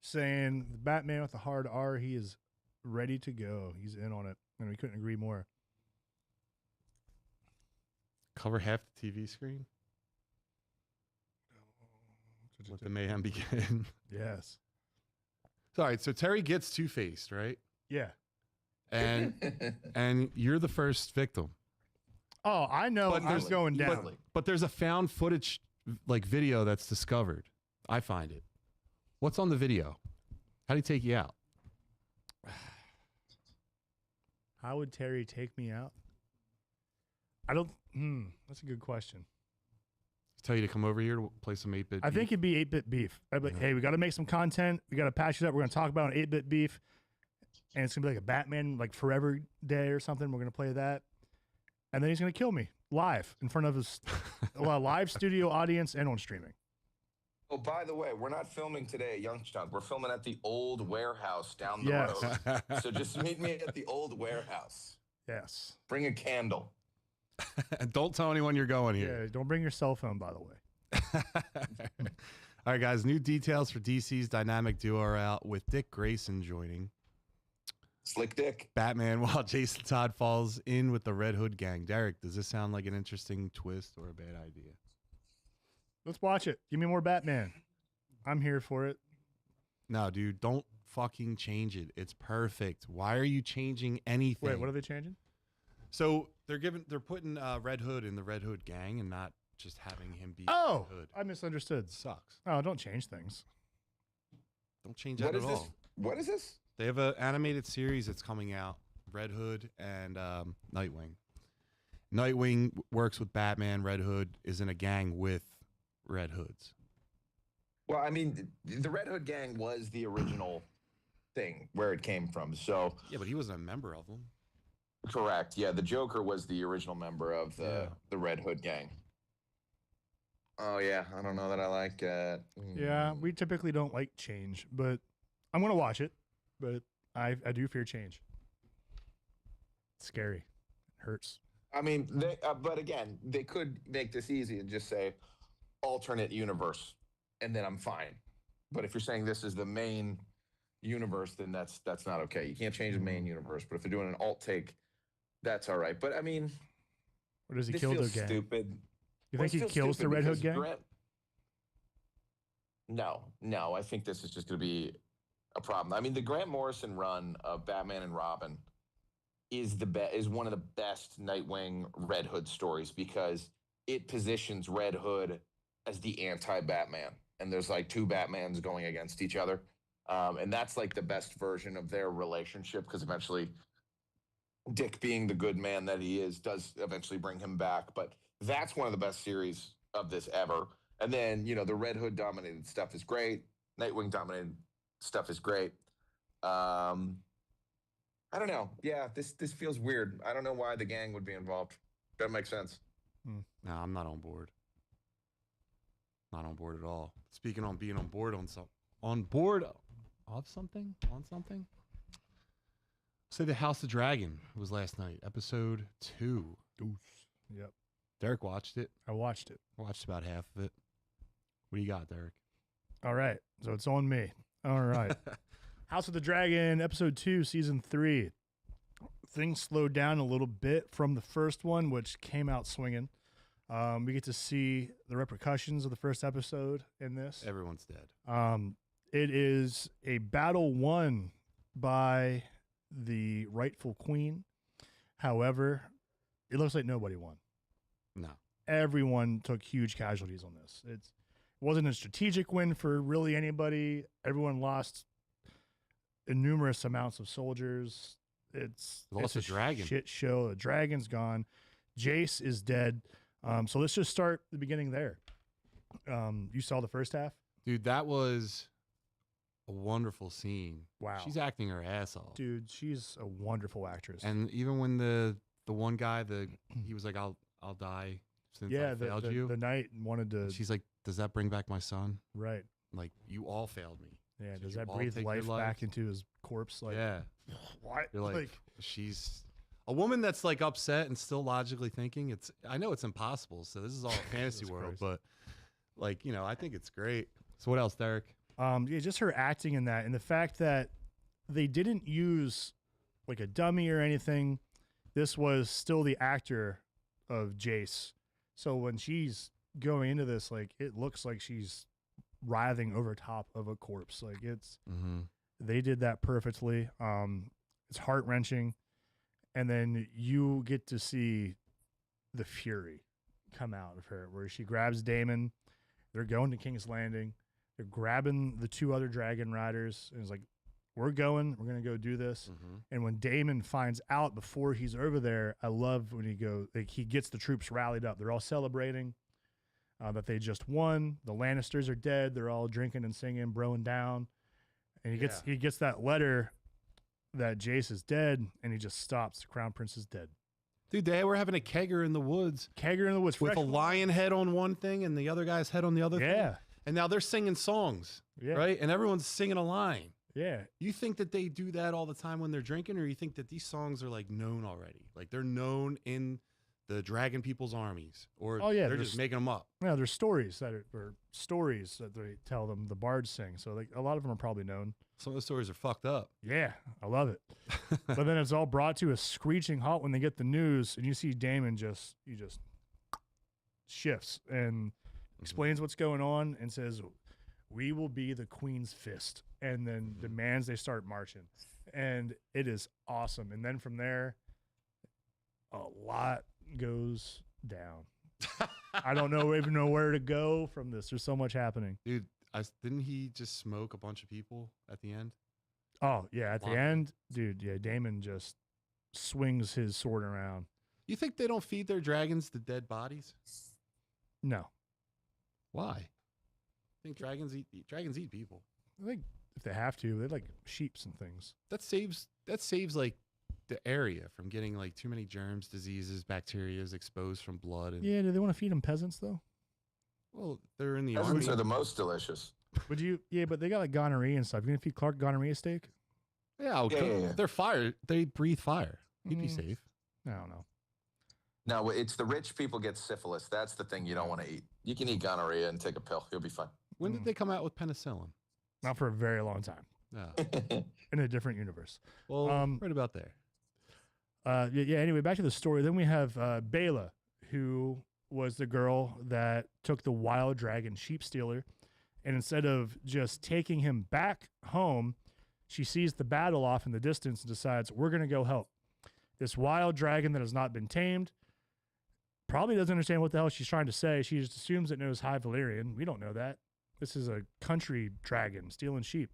saying the Batman with the hard R, he is ready to go. He's in on it. And we couldn't agree more.
cover half the TV screen. Let the mayhem begin.
Yes.
All right, so Terry gets two-faced, right?
Yeah.
And you're the first victim.
Oh, I know.
But
I'm
there's-
going down.
Easily.
But there's a found footage like video that's discovered. I find it. What's on the video? How do he take you out?
How would Terry take me out? I don't. That's a good question.
Tell you to come over here to play some 8-bit.
I think it'd be 8-bit beef. I'd be like, hey, we got to make some content. We got to patch it up. We're going to talk about an 8-bit beef. And it's going to be like a Batman, like Forever Day or something. We're going to play that. And then he's going to kill me live in front of his live studio audience and on streaming.
Oh, by the way, we're not filming today at Youngstown. We're filming at the old warehouse down the
Yes.
road. So just meet me at the old warehouse.
Yes.
Bring a candle.
And don't tell anyone you're going here.
Yeah. Don't bring your cell phone, by the way.
All right, guys. New details for DC's dynamic duo are out with Dick Grayson joining
Slick Dick.
Batman while Jason Todd falls in with the Red Hood gang. Derek, does this sound like an interesting twist or a bad idea?
Let's watch it. Give me more Batman. I'm here for it.
No, dude, don't fucking change it. It's perfect. Why are you changing anything?
Wait, what are they changing?
So they're putting Red Hood in the Red Hood gang and not just having him be
Oh,
Red Hood.
I misunderstood.
It sucks.
Oh, don't change things.
Don't change
What
that
is
at
this?
all.
What is this?
They have an animated series that's coming out. Red Hood and Nightwing. Nightwing works with Batman. Red Hood is in a gang with Red Hoods.
Well, I mean, the Red Hood gang was the original thing where it came from. So
Yeah, but he wasn't a member of them.
correct. Yeah, the Joker was the original member of the Red Hood gang. Oh yeah, I don't know that I like it.
Yeah, we typically don't like change, but I'm going to watch it. But I do fear change. It's scary. It hurts.
I mean, but again, they could make this easy and just say alternate universe, and then I'm fine. But if you're saying this is the main universe, then that's not okay. You can't change the main universe. But if they're doing an alt take, that's all right. But I mean,
Or does he
this
kill the
feels
gang?
stupid.
You
Well,
think he
it feels
kills the
stupid
Red Hood
because
gang?
No. I think this is just going to be a problem. I mean, the Grant Morrison run of Batman and Robin is one of the best Nightwing Red Hood stories because it positions Red Hood as the anti-Batman, and there's like two Batmans going against each other, and that's like the best version of their relationship because eventually Dick, being the good man that he is, does eventually bring him back. But that's one of the best series of this ever. And then, the Red Hood dominated stuff is great. Nightwing dominated stuff is great. I don't know. Yeah, this feels weird. I don't know why the gang would be involved. Doesn't make sense.
No, I'm not on board. Not on board at all. Speaking on being on board of something. Say the House of Dragon was last night, episode 2.
Yep.
Derek watched it.
I watched it.
Watched about half of it. What do you got, Derek?
All right. So it's on me. All right. House of the Dragon, episode 2, season 3. Things slowed down a little bit from the first one, which came out swinging. We get to see the repercussions of the first episode in this.
Everyone's dead.
It is a battle won by the rightful queen. However, it looks like nobody won.
No.
Everyone took huge casualties on this. It wasn't a strategic win for really anybody. Everyone lost numerous amounts of soldiers. It's
Lost
a
a dragon.
shit show. The dragon's gone. Jace is dead. So let's just start the beginning there. You saw the first half?
Dude, that was a wonderful scene.
Wow.
She's acting her ass off.
Dude, she's a wonderful actress.
And even when the one guy, he was like, I'll die since I failed you.
the knight wanted to.
She's like, does that bring back my son?
Right.
Like, you all failed me.
Yeah.
Did
Does
you
that
all
breathe
take your
life back into his corpse? Like,
yeah.
what?
You're like, she's a woman that's like upset and still logically thinking. I know it's impossible. So this is all a fantasy
Jesus
world,
Christ.
but like, I think it's great. So what else, Derek?
Yeah, just her acting in that, and the fact that they didn't use like a dummy or anything. This was still the actor of Jace. So when she's going into this, like, it looks like she's writhing over top of a corpse. Like, they did that perfectly. It's heart wrenching. And then you get to see the fury come out of her, where she grabs Damon. They're going to King's Landing. They're grabbing the 2 other dragon riders, and it's like, we're going to go do this. And when Damon finds out before he's over there, I love when he gets the troops rallied up. They're all celebrating that they just won. The Lannisters are dead. They're all drinking and singing, broing down. And he gets that letter that Jace is dead, and he just stops. The Crown Prince is dead.
Dude, they were having a kegger in the woods.
With
a lion head on one thing and the other guy's head on the other thing.
Yeah.
And now they're singing songs, right? And everyone's singing a line.
Yeah.
You think that they do that all the time when they're drinking, or you think that these songs are like known already? Like they're known in the dragon people's armies, or they're just making them up?
Yeah, there's stories that they tell them, the bards sing. So like a lot of them are probably known.
Some of the stories are fucked up.
Yeah, I love it. But then it's all brought to a screeching halt when they get the news, and you see Damon just shifts and explains what's going on and says, "We will be the Queen's fist," and then demands they start marching. And it is awesome. And then from there, a lot goes down. I don't even know where to go from this. There's so much happening.
Dude, didn't he just smoke a bunch of people at the end?
Oh, yeah. At the end, dude, yeah, Damon just swings his sword around.
You think they don't feed their dragons the dead bodies?
No.
Why? I think dragons eat people.
I think if they have to, they like sheeps and things.
That saves like the area from getting like too many germs, diseases, bacteria exposed from blood. And,
yeah, do they want to feed them peasants though?
Well, they're in the
Peasants
army.
are the most delicious.
Would you? Yeah, but they got like gonorrhea and stuff. You gonna feed Clark gonorrhea steak?
Yeah,
Yeah.
They're fire. They breathe fire. He'd be safe.
I don't know.
No, it's the rich people get syphilis. That's the thing you don't want to eat. You can eat gonorrhea and take a pill. You'll be fine.
When did they come out with penicillin?
Not for a very long time.
No.
In a different universe.
Well, right about there.
Yeah. Anyway, back to the story. Then we have Bela, who was the girl that took the wild dragon sheep stealer, and instead of just taking him back home, she sees the battle off in the distance and decides, we're going to go help this wild dragon that has not been tamed. Probably doesn't understand what the hell she's trying to say. She just assumes it knows High Valyrian. We don't know that. This is a country dragon stealing sheep.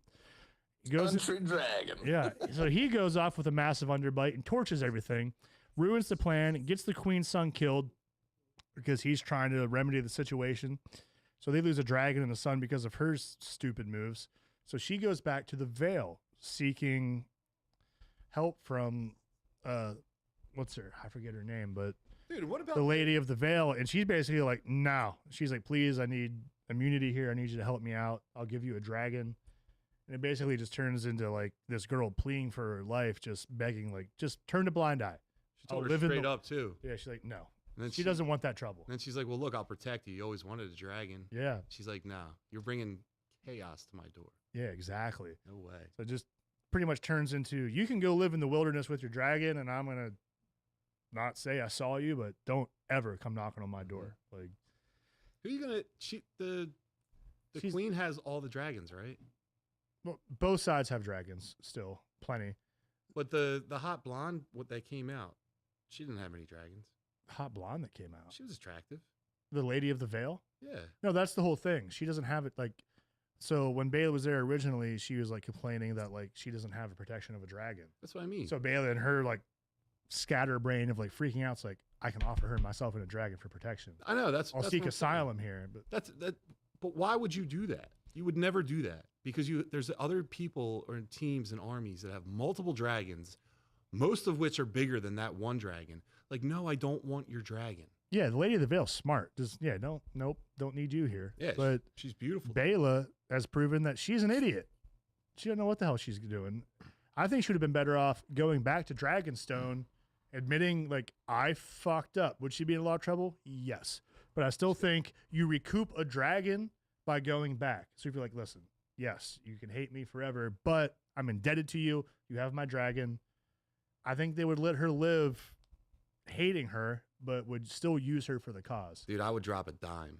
He goes
Country dragon.
Yeah. So he goes off with a massive underbite and torches everything, ruins the plan, gets the queen's son killed because he's trying to remedy the situation. So they lose a dragon and a son because of her stupid moves. So she goes back to the Vale seeking help from, what's her? I forget her name, but
Dude, what about
the Lady of the Vale. And she's basically like, no. She's like, please, I need immunity here. I need you to help me out. I'll give you a dragon. And it basically just turns into like this girl pleading for her life, just begging, like, just turn a blind eye.
She told her straight up too.
Yeah, she's like, no.
And then
she doesn't want that trouble.
And then she's like, well, look, I'll protect you. You always wanted a dragon.
Yeah.
She's like, no, you're bringing chaos to my door.
Yeah, exactly.
No way.
So it just pretty much turns into, you can go live in the wilderness with your dragon, and I'm going to not say I saw you, but don't ever come knocking on my door. Like,
who are you going to, the queen has all the dragons, right?
Well, both sides have dragons still, plenty.
But the hot blonde, what that came out, she didn't have any dragons.
Hot blonde that came out.
She was attractive.
The Lady of the Vale?
Yeah.
No, that's the whole thing. She doesn't have it like, so when Bela was there originally, she was like complaining that like she doesn't have a protection of a dragon.
That's what I mean.
So Bela and her like scatterbrain of like freaking out, it's like, I can offer her myself and a dragon for protection.
I know
I'll seek asylum here. But
but why would you do that? You would never do that because there's other people or teams and armies that have multiple dragons, most of which are bigger than that one dragon. Like, no, I don't want your dragon.
Yeah, the Lady of the Vale's smart. Don't need you here.
Yeah,
but
she's beautiful.
Bela has proven that she's an idiot. She doesn't know what the hell she's doing. I think she would have been better off going back to Dragonstone, admitting like, I fucked up. Would she be in a lot of trouble? Yes. But I still think you recoup a dragon by going back. So if you're like, listen, yes, you can hate me forever, but I'm indebted to you. You have my dragon. I think they would let her live hating her, but would still use her for the cause.
Dude, I would drop a dime.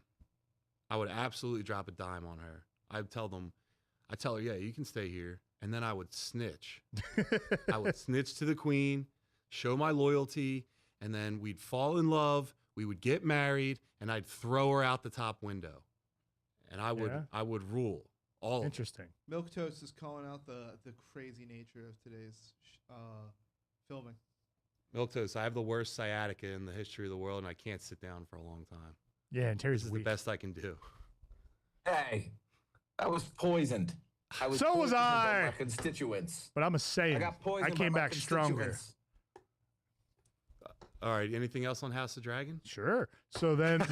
I would absolutely drop a dime on her. I'd tell her, yeah, you can stay here. And then I would snitch. I would snitch to the queen, show my loyalty, and then we'd fall in love. We would get married, and I'd throw her out the top window, and I would rule all.
Interesting.
Milk Toast is calling out the crazy nature of today's filming.
Milquetoast, I have the worst sciatica in the history of the world, and I can't sit down for a long time.
Yeah, and Terry's
This is
weak.
the best I can do.
Hey, I was poisoned.
So was
poisoned by
I.
my constituents.
But I'm a
I
Saiyan.
got poisoned.
I came
by my
back stronger.
constituents.
All right, anything else on House of Dragon?
Sure. So then,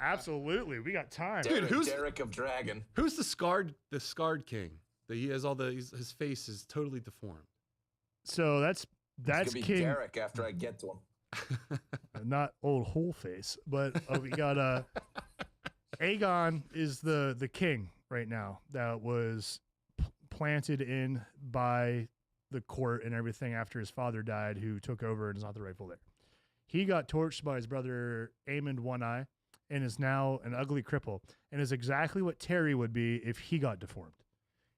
absolutely, we got time.
Dude, who's-
Derek of Dragon?
Who's the scarred king? That he has all his face is totally deformed.
So that's
It's gonna be
King,
Derek after I get to him.
not old whole face, but we got Aegon is the king right now that was planted in by the court and everything after his father died, who took over and is not the rightful heir. He got torched by his brother Aemond One Eye and is now an ugly cripple and is exactly what Terry would be if he got deformed.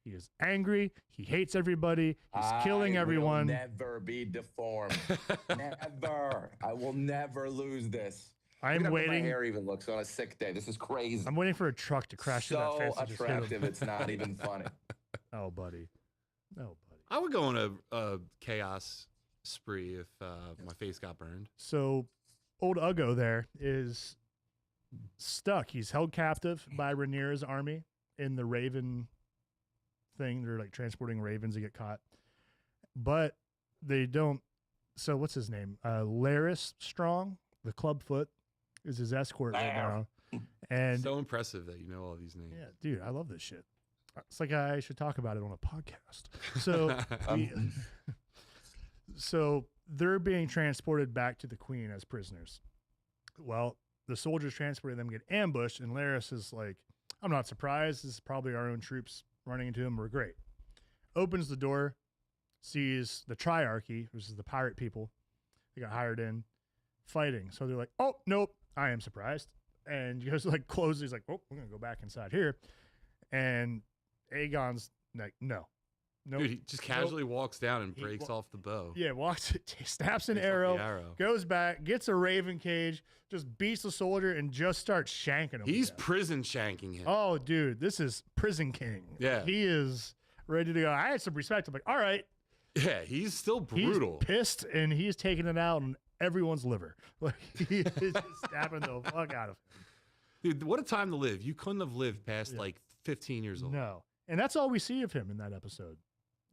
He is angry. He hates everybody. He's killing everyone.
I will never be deformed. Never. I will never lose this.
I'm
Look at how
waiting.
My hair even looks on a sick day. This is crazy.
I'm waiting for a truck to crash through that
So
fence and just hit him.
attractive. It's not even funny.
Oh, buddy. Oh, buddy.
I would go on a chaos spree if my face got burned.
So old Uggo there is stuck. He's held captive by Rhaenyra's army in the Raven thing. They're like transporting ravens to get caught. But they don't. So what's his name? Larys Strong, the clubfoot, is his escort right now. And
So impressive that you know all these names.
yeah, dude, I love this shit. It's like I should talk about it on a podcast. So, so they're being transported back to the Queen as prisoners. Well, the soldiers transporting them get ambushed, and Larys is like, "I'm not surprised. This is probably our own troops running into him. We're great." Opens the door, sees the Triarchy, which is the pirate people. They got hired in, fighting. So they're like, "Oh nope, I am surprised." And he goes to like close. He's like, "Oh, we're gonna go back inside here," and Aegon's like, no.
Dude, he just casually walks down and
He
breaks off the bow.
Yeah, walks, snaps an
Takes off
arrow,
the arrow.
goes back, gets a raven cage, just beats the soldier, and just starts shanking him. to
He's
death.
prison shanking him.
Oh, dude, this is Prison King.
Yeah.
He is ready to go. I had some respect. I'm like, all right.
Yeah, he's still
He's
brutal.
pissed, and he's taking it out on everyone's liver. Like, he is just stabbing the fuck out of him.
Dude, what a time to live. You couldn't have lived past like 15 years old.
No. And that's all we see of him in that episode.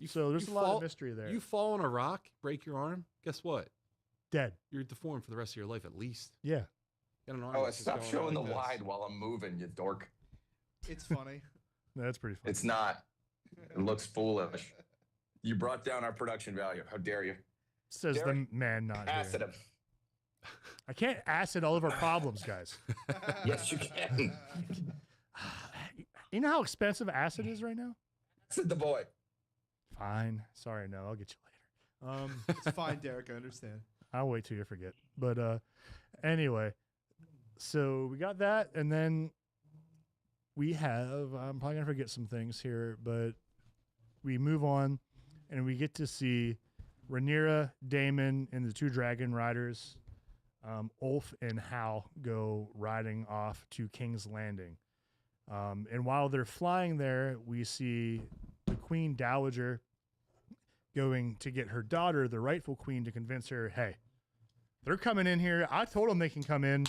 So there's a lot of mystery there.
You fall on a rock, break your arm, guess what?
Dead.
You're deformed for the rest of your life at least.
Yeah.
Got an arm
Oh,
that's just
stop
going
showing the
like this.
wide while I'm moving, you dork.
It's funny.
That's pretty funny.
It's not. It looks foolish. You brought down our production value. How dare you?
Says the
Derek,
man not
Acid
here.
him.
I can't acid all of our problems, guys.
Yes, you can.
You know how expensive acid is right now?
Acid the boy.
Fine. Sorry, no, I'll get you later.
It's fine, Derek. I understand.
I'll wait till you forget. But anyway, so we got that, and then we have, I'm probably gonna forget some things here, but we move on and we get to see Rhaenyra, Daemon, and the two dragon riders, Ulf and Hal, go riding off to King's Landing. And while they're flying there, we see the Queen Dowager going to get her daughter, the rightful queen, to convince her, hey, they're coming in here. I told them they can come in.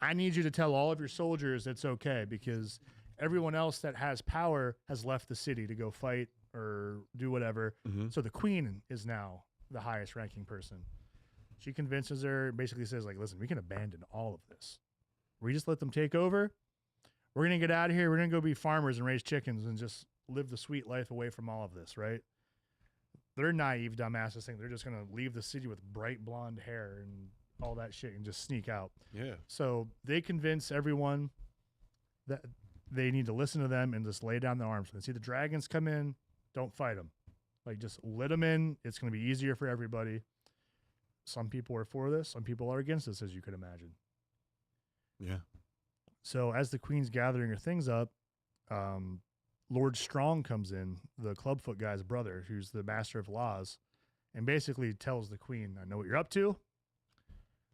I need you to tell all of your soldiers it's okay, because everyone else that has power has left the city to go fight or do whatever.
Mhm.
So the queen is now the highest ranking person. She convinces her, basically says, like, listen, we can abandon all of this. We just let them take over. We're going to get out of here. We're going to go be farmers and raise chickens and just live the sweet life away from all of this, right? They're naive dumbasses think they're just going to leave the city with bright blonde hair and all that shit and just sneak out.
Yeah.
So they convince everyone that they need to listen to them and just lay down the arms. When they see the dragons come in, don't fight them. Like, just let them in. It's going to be easier for everybody. Some people are for this. Some people are against this, as you could imagine.
Yeah.
So as the queen's gathering her things up, Lord Strong comes in, the clubfoot guy's brother, who's the master of laws, and basically tells the queen, I know what you're up to.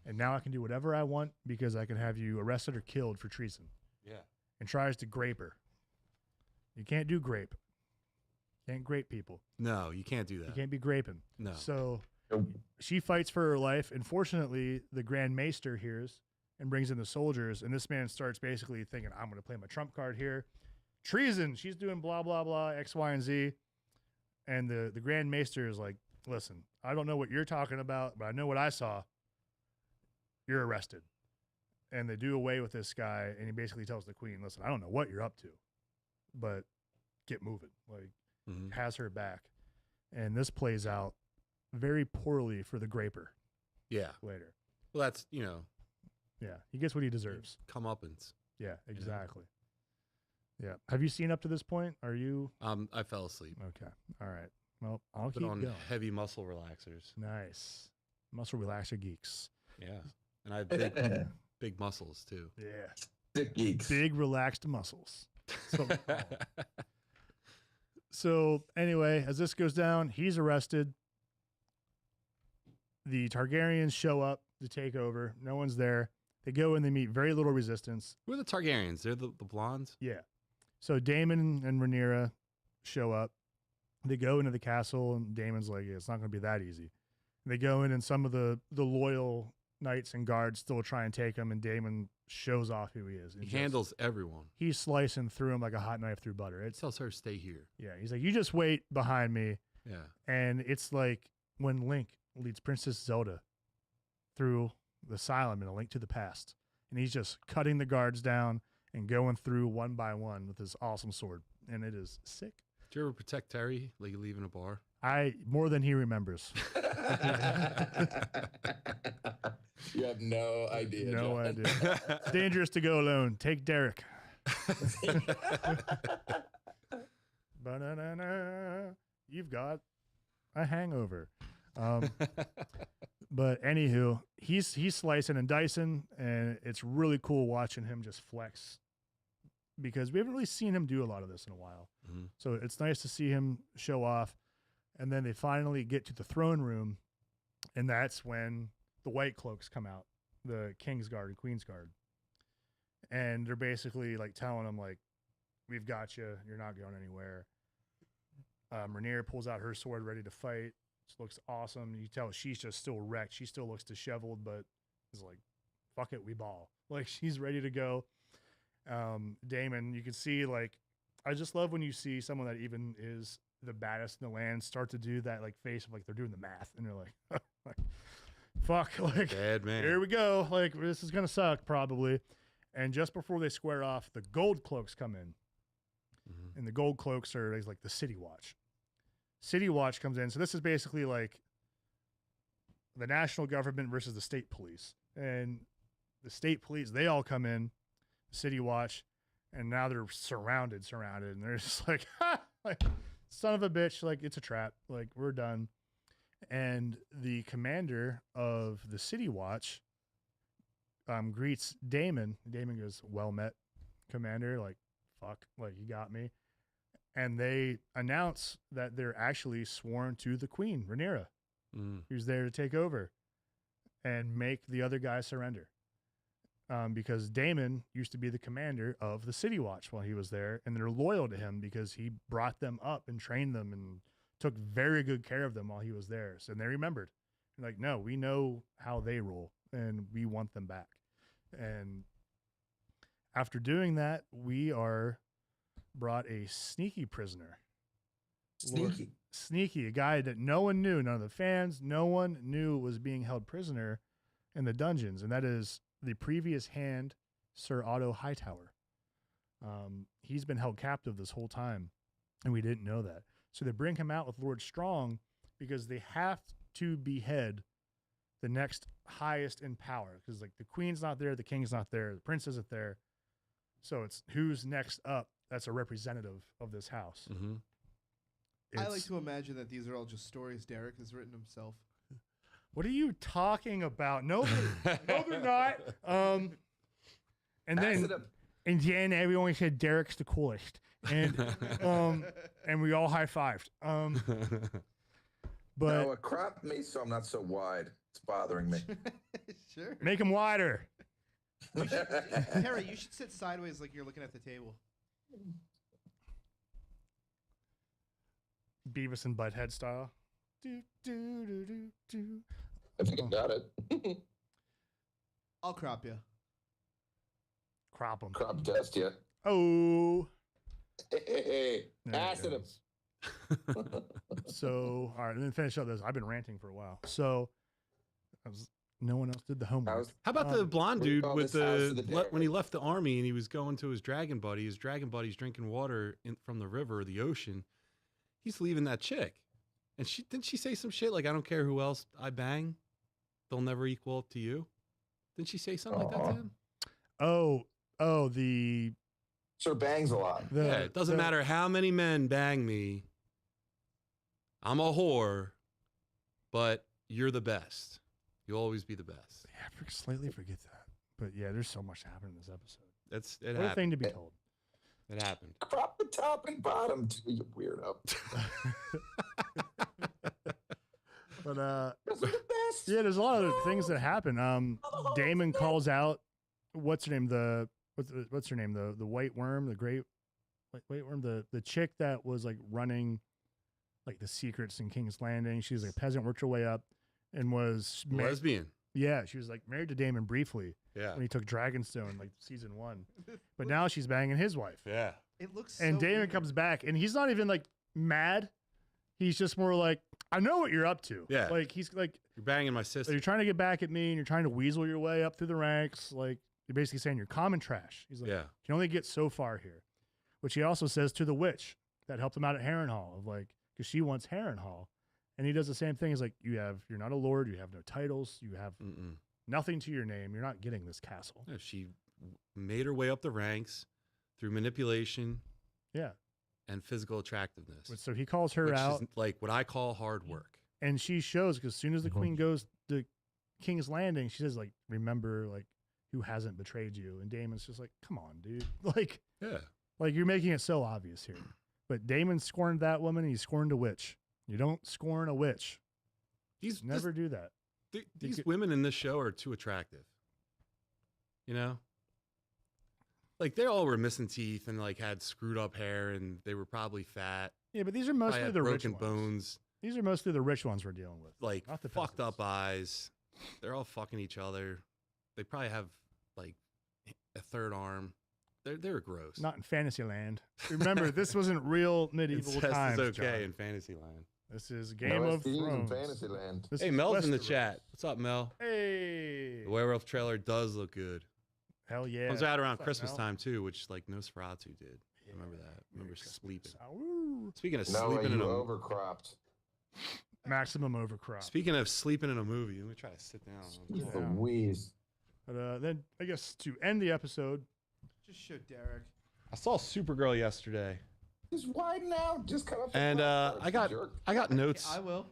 And now I can do whatever I want because I can have you arrested or killed for treason.
Yeah.
And tries to grape her. You can't do grape. Can't grape people.
No, you can't do that.
You can't be graping.
No.
So
Nope.
she fights for her life. And fortunately, the Grand Maester hears and brings in the soldiers. And this man starts basically thinking, I'm going to play my trump card here. Treason. She's doing blah, blah, blah, X, Y, and Z. And the Grand Maester is like, listen, I don't know what you're talking about, but I know what I saw. You're arrested. And they do away with this guy. And he basically tells the queen, listen, I don't know what you're up to, but get moving. Like, has her back. And this plays out very poorly for the graper
Yeah.
later.
Well, that's, you know.
Yeah. He gets what he deserves.
Comeuppance.
Yeah, exactly. Yeah. Have you seen up to this point? Are you?
I fell asleep.
Okay. All right. Well, I'll
Put
keep
on
going.
heavy muscle relaxers.
Nice. Muscle relaxer geeks.
Yeah. And I have big, big muscles too.
Yeah.
Dick geeks.
Big relaxed muscles. So, so anyway, as this goes down, he's arrested. The Targaryens show up to take over. No one's there. They go and they meet very little resistance.
Who are the Targaryens? They're the blondes?
Yeah. So Daemon and Rhaenyra show up. They go into the castle, and Daemon's like, yeah, it's not going to be that easy. They go in, and some of the loyal knights and guards still try and take him, and Daemon shows off who he is.
He handles everyone.
He's slicing through him like a hot knife through butter.
It tells her stay here.
Yeah, he's like, you just wait behind me.
Yeah.
And it's like when Link leads Princess Zelda through the asylum in A Link to the Past. And he's just cutting the guards down and going through one by one with his awesome sword. And it is sick.
Did you ever protect Terry like leaving a bar?
More than he remembers.
You have no idea.
No
John.
idea. It's dangerous to go alone. Take Derek. Ba-na-na-na. You've got a hangover. But anywho, he's slicing and dicing, and it's really cool watching him just flex because we haven't really seen him do a lot of this in a while.
Mhm.
So it's nice to see him show off. And then they finally get to the throne room, and that's when the White Cloaks come out, the King's Guard and Queen's Guard. And they're basically like telling him, like, we've got you. You're not going anywhere. Rhaenyra pulls out her sword ready to fight. It looks awesome. You tell she's just still wrecked. She still looks disheveled, but is like, fuck it, we ball. Like, she's ready to go. Daemon, you can see, like, I just love when you see someone that even is the baddest in the land start to do that, like, face of, like, they're doing the math. And they're like, like fuck, like,
Bad man.
here we go. Like, this is going to suck, probably. And just before they square off, the Gold Cloaks come in.
Mhm.
And the Gold Cloaks are like the City Watch. City Watch comes in. So this is basically like the national government versus the state police. And the state police, they all come in, City Watch, and now they're surrounded. And they're just like, ha! Like, son of a bitch, like, it's a trap. Like, we're done. And the commander of the City Watch greets Daemon. Daemon goes, well met, Commander. Like, fuck, like, you got me. And they announce that they're actually sworn to the Queen, Rhaenyra, who's there to take over and make the other guy surrender. Because Daemon used to be the commander of the City Watch while he was there, and they're loyal to him because he brought them up and trained them and took very good care of them while he was there. So they remembered. Like, no, we know how they roll, and we want them back. And after doing that, we are brought a sneaky prisoner. Sneaky, a guy that no one knew, none of the fans, no one knew was being held prisoner in the dungeons, and that is the previous hand, Sir Otto Hightower. He's been held captive this whole time, and we didn't know that. So they bring him out with Lord Strong because they have to behead the next highest in power. Because, like, the queen's not there, the king's not there, the prince isn't there. So it's who's next up that's a representative of this house.
Mm-hmm.
I like to imagine that these are all just stories Derek has written himself.
What are you talking about? No, no, they're not. And then everyone said Derek's the coolest, and and we all high-fived. But
No, crop me so I'm not so wide. It's bothering me.
Sure.
Make them wider.
Harry, you should sit sideways like you're looking at the table.
Beavis and Butthead style. Do, do, do, do, do.
I think I got it.
I'll crop you.
Crop them.
Crop test you.
Oh.
Hey,
There it
acid him.
goes. So, all right, and then finish up this. I've been ranting for a while. So, no one else did the homework.
How's-
How about the blonde
what do you
dude
call
with
this house of
the,
the dead?
when he left the army and he was going to his dragon buddy? His dragon buddy's drinking water from the river or the ocean. He's leaving that chick, and didn't she say some shit like, "I don't care who else I bang, they'll never equal up to you"? Didn't she say something like that to him?
Oh, the
Sure bangs a lot.
Yeah, it doesn't matter how many men bang me. I'm a whore, but you're the best. You'll always be the best.
Yeah, I slightly forget that. But yeah, there's so much happening in this episode.
It
What a
happened.
thing to be told.
It happened.
Crop the top and bottom too, you weirdo.
But
Those are the best.
yeah, there's a lot of things that happen. Damon calls out what's her name? What's her name? The white worm, the great white worm, the chick that was like running like the secrets in King's Landing. She was like a peasant, worked her way up, and was
Lesbian.
Yeah, she was like married to Damon briefly
Yeah.
when he took Dragonstone, like season 1. But now she's banging his wife.
Yeah.
It looks.
And
so
Damon
weird.
comes back, and he's not even like mad. He's just more like, I know what you're up to.
Yeah.
Like he's like,
You're banging my
so
sister.
you're trying to get back at me, and you're trying to weasel your way up through the ranks. Like you're basically saying you're common trash. He's like,
Yeah.
you can only get so far here. Which he also says to the witch that helped him out at Harrenhal of like, because she wants Harrenhal, and he does the same thing. He's like, you're not a lord, you have no titles, you have
Mm-mm.
nothing to your name. You're not getting this castle.
No, she made her way up the ranks through manipulation
Yeah.
and physical attractiveness.
So he calls her
which
out,
is like what I call hard work.
and she shows because as soon as the queen goes to King's Landing, she says like, remember like who hasn't betrayed you, and Damon's just like, come on, dude,
Yeah.
like you're making it so obvious here. But Damon scorned that woman, and he scorned a witch. You don't scorn a witch.
These
Never do that.
these
get-
women in this show are too attractive. You know? Like they all were missing teeth and like had screwed up hair and they were probably fat.
Yeah, but these are
Probably
mostly
had
the rich
broken
ones.
bones,
These are mostly the rich ones we're dealing with.
like
Not the
fucked
peasants.
up eyes. They're all fucking each other. They probably have like a third arm. They're gross.
Not in Fantasyland. Remember, this wasn't real medieval
Incest
times.
is okay
John.
in Fantasyland.
This is
No
Game of
STDs in
Thrones.
Fantasyland.
This
Hey,
is
Mel's in the
Westeros.
chat. What's up, Mel?
Hey,
The Werewolf trailer does look good.
hell yeah!
Comes out around
What's up,
Christmas
Mel?
time too, which like Nosferatu did.
Yeah.
Remember that?
Merry
Remember
Christmas.
sleeping.
Ow.
Speaking of
No way,
sleeping in
you
a
overcropped.
Maximum overcrop.
speaking of sleeping in a movie, let me try to sit down.
Jeez
Yeah.
Louise.
But then I guess to end the episode,
Just show Derek.
I saw Supergirl yesterday,
Just widen out. Just come up. the
and
platform,
I got
jerk.
notes.
I will.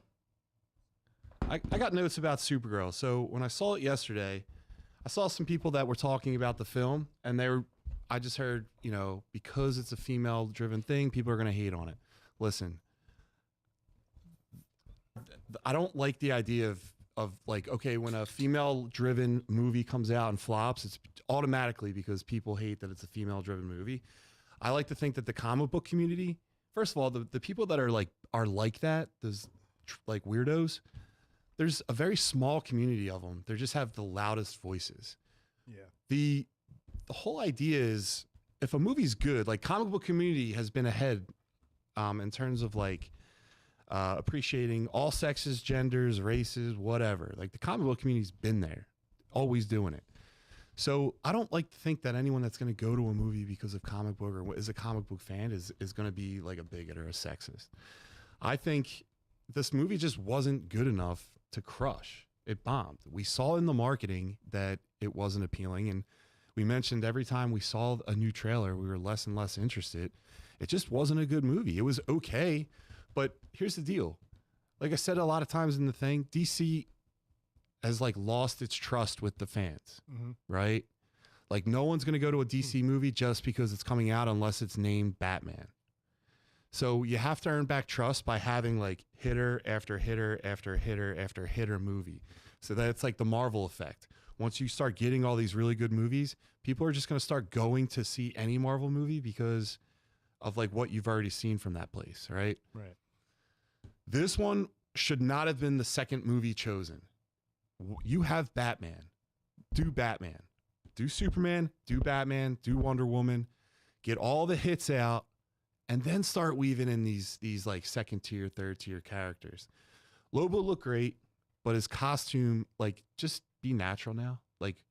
I got notes about Supergirl. So when I saw it yesterday, I saw some people that were talking about the film, and I just heard, because it's a female-driven thing, people are going to hate on it. Listen, I don't like the idea of like, okay, when a female-driven movie comes out and flops, it's automatically because people hate that it's a female-driven movie. I like to think that the comic book community, first of all, the people that are like that, those like weirdos, there's a very small community of them. They just have the loudest voices.
yeah,
The whole idea is if a movie's good, like comic book community has been ahead in terms of like appreciating all sexes, genders, races, whatever. Like the comic book community's been there, always doing it. So I don't like to think that anyone that's going to go to a movie because of comic book or is a comic book fan is going to be like a bigot or a sexist. I think this movie just wasn't good enough to crush. It bombed. We saw in the marketing that it wasn't appealing, and we mentioned every time we saw a new trailer, we were less and less interested. It just wasn't a good movie. It was okay, but here's the deal. Like I said a lot of times in the thing, DC has like lost its trust with the fans,
Mhm.
right? Like no one's going to go to a DC movie just because it's coming out unless it's named Batman. So you have to earn back trust by having like hitter after hitter after hitter after hitter movie. So that's like the Marvel effect. Once you start getting all these really good movies, people are just going to start going to see any Marvel movie because of like what you've already seen from that place, right?
Right.
This one should not have been the second movie chosen. You have Batman. Do Batman. Do Superman, do Batman, do Wonder Woman. Get all the hits out and then start weaving in these like second tier, third tier characters. Lobo looked great, but his costume, like, just be natural now. Like,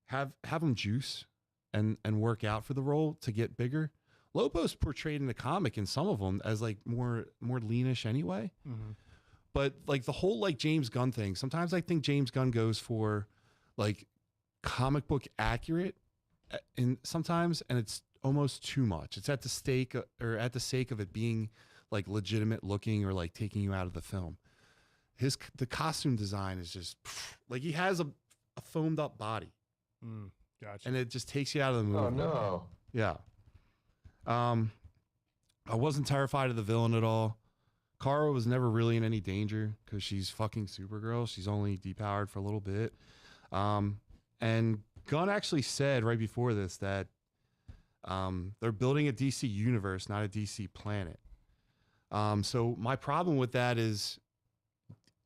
have him juice and work out for the role to get bigger. Lobo's portrayed in the comic in some of them as like more leanish anyway.
Mm-hmm.
But like the whole like James Gunn thing, sometimes I think James Gunn goes for like comic book accurate and sometimes, and it's almost too much. It's at the stake or at the sake of it being like legitimate looking or like taking you out of the film. The costume design is just like he has a foamed up body.
Gotcha.
And it just takes you out of the movie.
Oh no.
Yeah. I wasn't terrified of the villain at all. Kara was never really in any danger because she's fucking Supergirl. She's only depowered for a little bit. And Gunn actually said right before this that they're building a DC universe, not a DC planet. So my problem with that is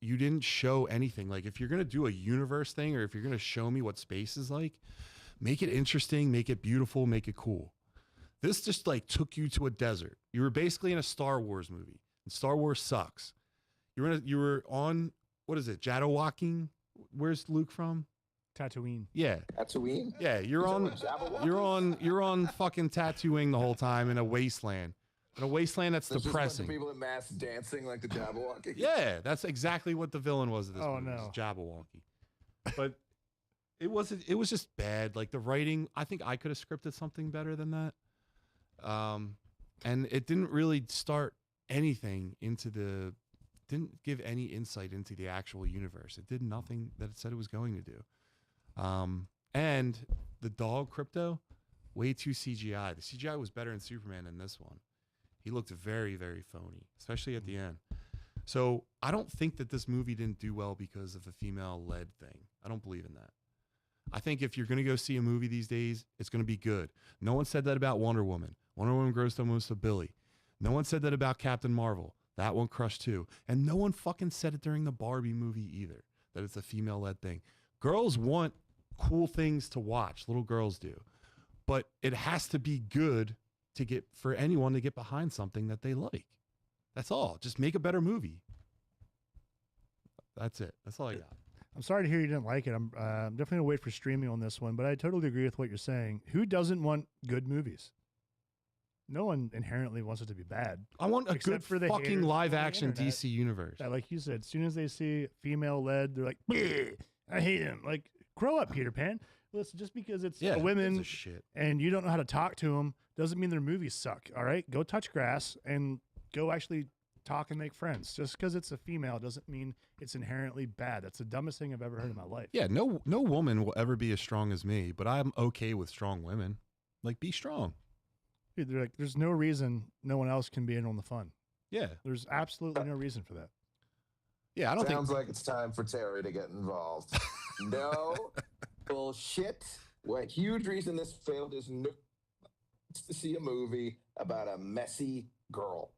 you didn't show anything. Like if you're going to do a universe thing or if you're going to show me what space is like, make it interesting, make it beautiful, make it cool. This just like took you to a desert. You were basically in a Star Wars movie. And Star Wars sucks. You were on, what is it, Jadowalking? Where's Luke from?
Tatooine.
Yeah.
Tatooine?
Yeah, you're on fucking Tatooine the whole time in a wasteland. In a wasteland that's
There's
depressing.
Just a bunch of people in masks dancing like the Jabberwocky.
Yeah, that's exactly what the villain was of this
Oh,
movie.
no.
Jabberwocky. But it was just bad. Like the writing, I think I could have scripted something better than that. And it didn't really start anything didn't give any insight into the actual universe. It did nothing that it said it was going to do. And the dog Crypto, way too CGI. The CGI was better in Superman than this one. He looked very, very phony, especially at the end. So I don't think that this movie didn't do well because of the female-led thing. I don't believe in that. I think if you're going to go see a movie these days, it's going to be good. No one said that about Wonder Woman. Wonder Woman grossed almost $1 billion. No one said that about Captain Marvel. That one crushed too. And no one fucking said it during the Barbie movie either, that it's a female-led thing. Girls want cool things to watch. Little girls do. But it has to be good for anyone to get behind something that they like. That's all. Just make a better movie. That's it. That's all I got.
I'm sorry to hear you didn't like it. I'm definitely going to wait for streaming on this one, but I totally agree with what you're saying. Who doesn't want good movies? No one inherently wants it to be bad.
I want a
Except
good
for the
fucking
haters on
live
the
action
internet.
DC universe.
Yeah, like you said, as soon as they see female-led, they're like, "Bleh, I hate him." Like, grow up, Peter Pan. Listen, just because it's
Yeah,
women
gives a shit.
and you don't know how to talk to them doesn't mean their movies suck, all right? Go touch grass and go actually talk and make friends. Just because it's a female doesn't mean it's inherently bad. That's the dumbest thing I've ever heard in my life.
Yeah, no woman will ever be as strong as me, but I'm okay with strong women. Like, be strong.
Dude, they're like, there's no reason no one else can be in on the fun.
Yeah.
There's absolutely no reason for that.
Yeah, I don't
Sounds
think...
like it's time for Terry to get involved. No bullshit. What huge reason this failed is to see a movie about a messy girl.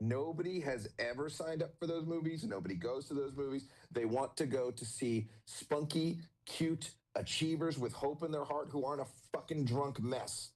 Nobody has ever signed up for those movies. Nobody goes to those movies. They want to go to see spunky, cute achievers with hope in their heart who aren't a fucking drunk mess.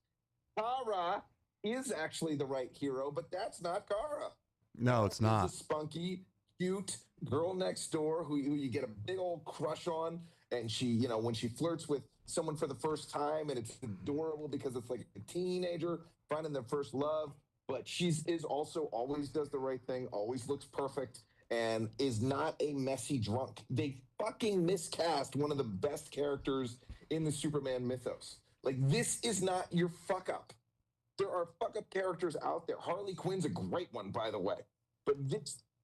Kara is actually the right hero, but that's not Kara.
No, it's not.
It's a spunky, cute girl next door who you get a big old crush on. And she, when she flirts with someone for the first time, and it's adorable because it's like a teenager finding their first love. But is also always does the right thing, always looks perfect, and is not a messy drunk. They fucking miscast one of the best characters in the Superman mythos. Like, this is not your fuck up. There are fuck up characters out there. Harley Quinn's a great one, by the way. But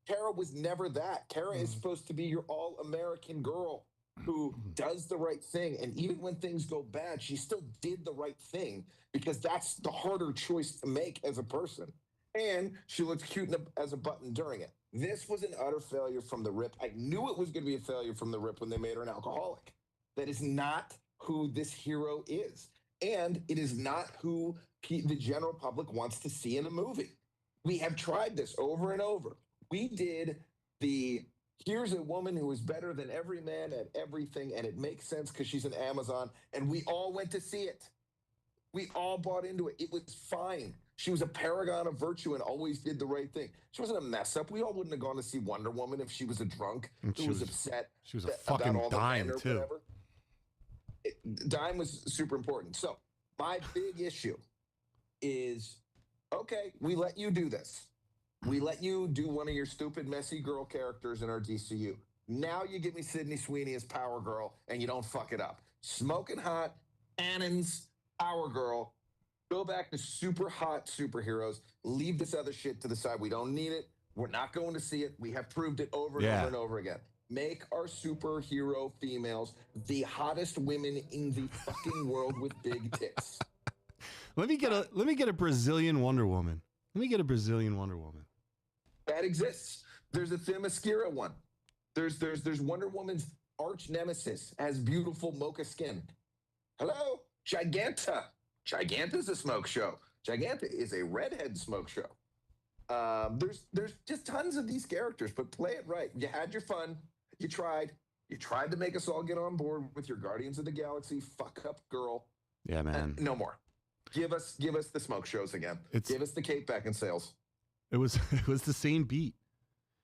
Kara was never that. Kara is supposed to be your all-American girl who does the right thing. And even when things go bad, she still did the right thing because that's the harder choice to make as a person. And she looked cute as a button during it. This was an utter failure from the rip. I knew it was going to be a failure from the rip when they made her an alcoholic. That is not who this hero is. And it is not who the general public wants to see in a movie. We have tried this over and over. We did here's a woman who is better than every man at everything, and it makes sense because she's an Amazon, and we all went to see it. We all bought into it. It was fine. She was a paragon of virtue and always did the right thing. She wasn't a mess up. We all wouldn't have gone to see Wonder Woman if she was a drunk who was upset.
She was a fucking dime, too.
Dime was super important. So my big issue is, okay, we let you do this. We let you do one of your stupid, messy girl characters in our DCU. Now you give me Sydney Sweeney as Power Girl, and you don't fuck it up. Smoking hot, Annan's Power Girl. Go back to super hot superheroes. Leave this other shit to the side. We don't need it. We're not going to see it. We have proved it over and over and over again. Make our superhero females the hottest women in the fucking world with big tits.
Let me get a Brazilian Wonder Woman.
That exists. There's a Themyscira one. There's Wonder Woman's arch nemesis, has beautiful mocha skin. Hello, Giganta. Giganta's a smoke show. Giganta is a redhead smoke show. There's just tons of these characters, but play it right. You had your fun. You tried. You tried to make us all get on board with your Guardians of the Galaxy fuck up girl.
Yeah, man.
No more. Give us the smoke shows again. Give us the Kate Beckinsales.
It was the same beat.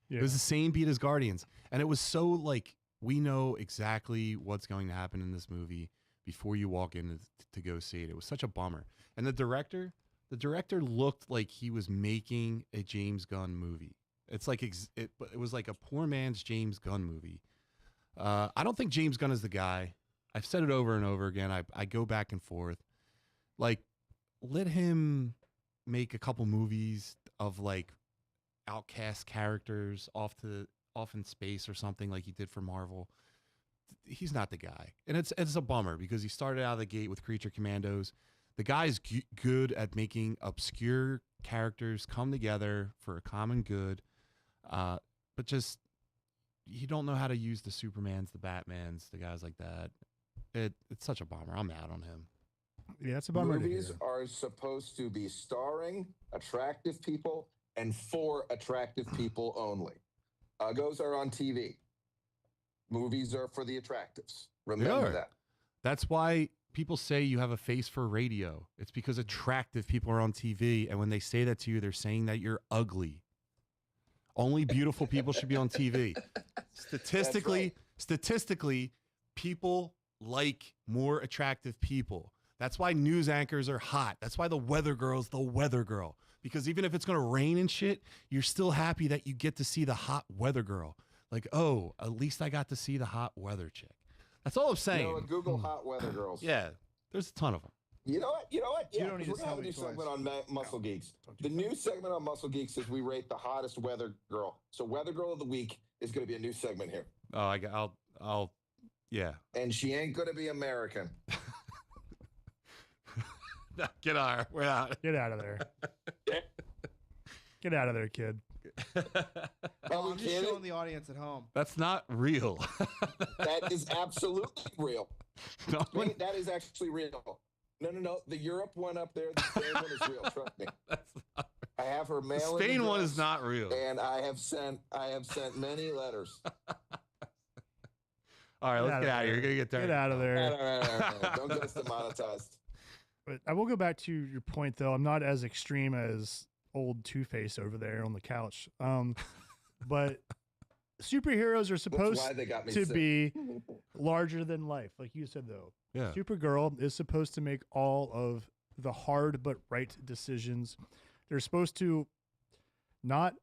Yeah. It was the same beat as Guardians, and it was so like we know exactly what's going to happen in this movie before you walk in to go see it. It was such a bummer. And the director looked like he was making a James Gunn movie. It's like it was like a poor man's James Gunn movie. I don't think James Gunn is the guy. I've said it over and over again. I go back and forth. Like, let him make a couple movies of like outcast characters off in space or something like he did for Marvel. He's not the guy. And it's a bummer because he started out of the gate with Creature Commandos. The guy's good at making obscure characters come together for a common good. But just, you don't know how to use the Supermans, the Batmans, the guys like that. It's such a bummer. I'm out on him.
Yeah, it's a bummer.
Movies are supposed to be starring attractive people and for attractive people only. Uggos are on TV. Movies are for the attractives. Remember that.
That's why people say you have a face for radio. It's because attractive people are on TV. And when they say that to you, they're saying that you're ugly. Only beautiful people should be on TV. Statistically, people like more attractive people. That's why news anchors are hot. That's why the weather girl's the weather girl. Because even if it's going to rain and shit, you're still happy that you get to see the hot weather girl. Like, oh, at least I got to see the hot weather chick. That's all I'm saying.
Google hot weather girls.
Yeah, there's a ton of them.
You know what? Yeah,
you don't need to
we're going to have a new segment on Muscle Geeks. The new segment on Muscle Geeks is we rate the hottest weather girl. So weather girl of the week is going to be a new segment here.
Oh, yeah.
And she ain't going to be American.
We're out.
Get out of there. Get out of there, kid.
I'm just showing the audience at home.
That's not real.
That is absolutely real.
No,
Wait, that is actually real. No. The Europe one up there, the Spain one is real. Trust me.
That's not
I have her mail.
The Spain one is not real.
And I have sent many letters.
All right, let's get out of here. You're gonna get there.
Get out of there.
No. Don't get us demonetized.
But I will go back to your point, though. I'm not as extreme as old Two-Face over there on the couch. But superheroes are supposed to be larger than life, like you said, though.
Yeah.
Supergirl is supposed to make all of the hard but right decisions. They're supposed to, not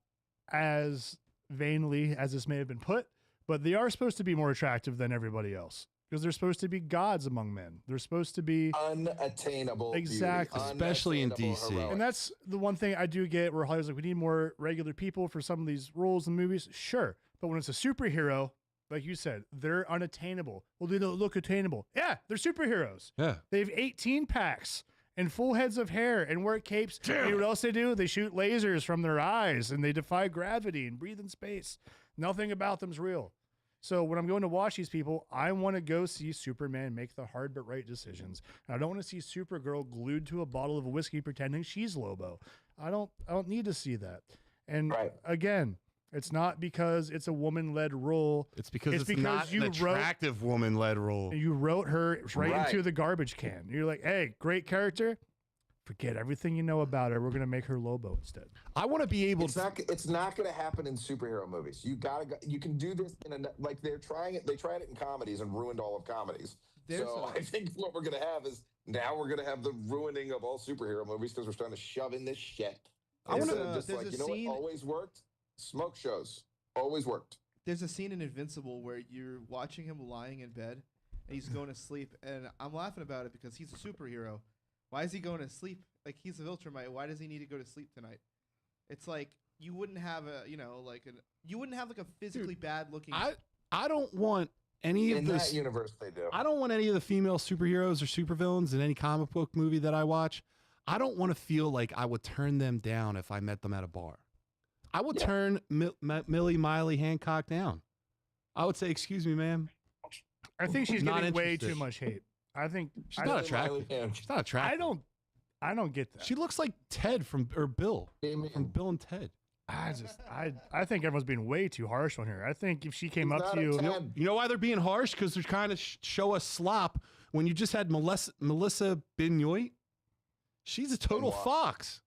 as vainly as this may have been put, but they are supposed to be more attractive than everybody else. Because they're supposed to be gods among men. They're supposed to be
unattainable.
Exactly.
Beauty.
Especially in DC.
Heroic.
And that's the one thing I do get where Hollywood's like, we need more regular people for some of these roles in movies. Sure. But when it's a superhero, like you said, they're unattainable. Well, they don't look attainable. Yeah, they're superheroes.
Yeah.
They have 18 packs and full heads of hair and wear capes. And you know what else they do? They shoot lasers from their eyes and they defy gravity and breathe in space. Nothing about them's real. So when I'm going to watch these people, I want to go see Superman make the hard but right decisions. And I don't want to see Supergirl glued to a bottle of whiskey pretending she's Lobo. I don't need to see that. And again, it's not because it's a woman-led role.
It's because not an attractive woman-led role.
You wrote her right into the garbage can. You're like, hey, great character. Forget everything you know about her. We're going to make her Lobo instead.
I want to be able
It's not going to happen in superhero movies. You can do this like they're trying it. They tried it in comedies and ruined all of comedies. I think what we're going to have is now we're going to have the ruining of all superhero movies because we're starting to shove in this shit. I want to just like, you know what always worked? Smoke shows. Always worked.
There's a scene in Invincible where you're watching him lying in bed and he's going to sleep. And I'm laughing about it because he's a superhero. Why is he going to sleep? Like, he's a Viltrumite. Why does he need to go to sleep tonight? It's like you wouldn't have a physically bad looking.
I don't want any of this.
In that universe, they do.
I don't want any of the female superheroes or supervillains in any comic book movie that I watch. I don't want to feel like I would turn them down if I met them at a bar. I would turn Millie Miley Hancock down. I would say, "Excuse me, ma'am."
I think she's getting way too much hate. I think
she's not attractive. She's not attractive.
I don't get that.
She looks like Ted from Bill and Ted.
I think everyone's being way too harsh on her. I think if she came up to
you know why they're being harsh? Because they're trying to show us slop when you just had Melissa Benoist. She's a total fox.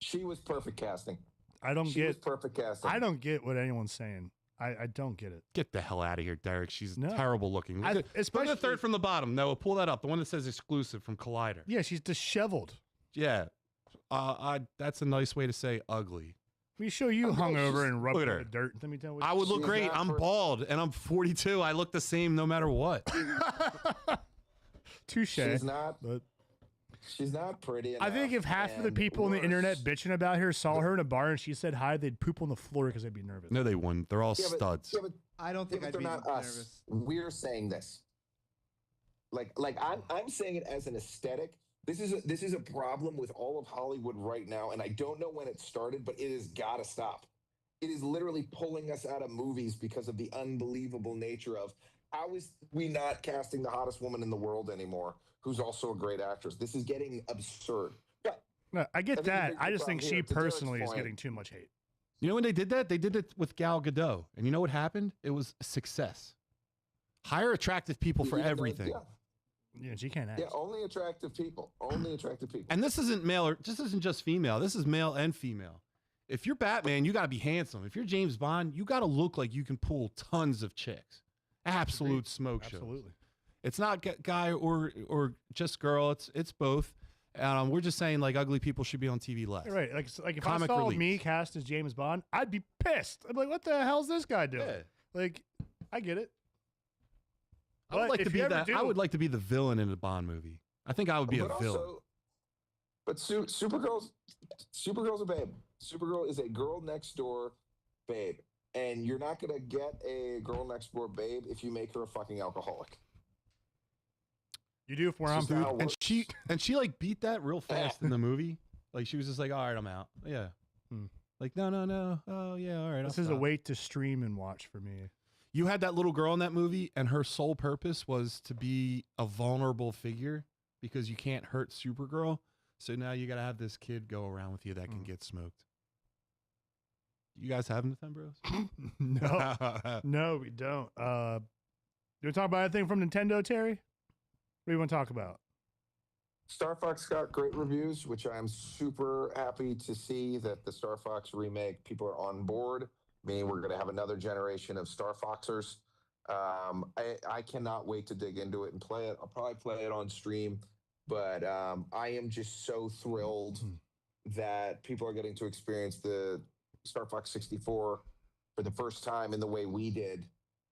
She was perfect casting.
She was
perfect casting.
I don't get what anyone's saying. I don't get it.
Get the hell out of here, Derek. She's terrible looking. Look
especially
at the third from the bottom. Noah, pull that up. The one that says exclusive from Collider.
Yeah, she's disheveled.
Yeah. That's a nice way to say ugly.
We show you hungover and rubbed in the dirt. Let me tell you.
I would look great. I'm bald and I'm 42. I look the same no matter what.
Touche.
She's not pretty enough.
I think if half of the people on the internet bitching about her saw her in a bar and she said hi, they'd poop on the floor because they'd be nervous.
No, they wouldn't. They're all studs.
I don't think I'd be nervous.
We're saying this. Like I'm saying it as an aesthetic. This is a problem with all of Hollywood right now, and I don't know when it started, but it has got to stop. It is literally pulling us out of movies because of the unbelievable nature of how is we not casting the hottest woman in the world anymore, who's also a great actress. This is getting absurd. But
no, I get that. I just think she personally is getting too much hate.
You know when they did that? They did it with Gal Gadot. And you know what happened? It was a success. Hire attractive people for everything.
Yeah, she can't act.
Yeah, only attractive people. Only attractive people.
And this isn't male or this isn't just female. This is male and female. If you're Batman, you got to be handsome. If you're James Bond, you got to look like you can pull tons of chicks. Absolute smoke show.
Absolutely.
It's not guy or just girl. It's both. We're just saying like ugly people should be on TV less.
Right. Like if I saw me cast as James Bond, I'd be pissed. I'd be like, what the hell's this guy doing? Yeah. Like, I get it.
I would like to be that. I would like to be the villain in a Bond movie. I think I would be a villain.
But Supergirl's a babe. Supergirl is a girl next door babe, and you're not gonna get a girl next door babe if you make her a fucking alcoholic.
You do for I'm
food. And she like beat that real fast in the movie. Like she was just like, all right, I'm out. Yeah. Like no. Oh yeah, all right.
This is a wait to stream and watch for me.
You had that little girl in that movie, and her sole purpose was to be a vulnerable figure because you can't hurt Supergirl. So now you got to have this kid go around with you that can get smoked. You guys have them, bros?
No, we don't. You want to talk about anything from Nintendo, Terry? What do you want to talk about?
Star Fox got great reviews, which I'm super happy to see that the Star Fox remake, people are on board. Meaning we're going to have another generation of Star Foxers. I cannot wait to dig into it and play it. I'll probably play it on stream, but I am just so thrilled that people are getting to experience the Star Fox 64 for the first time in the way we did,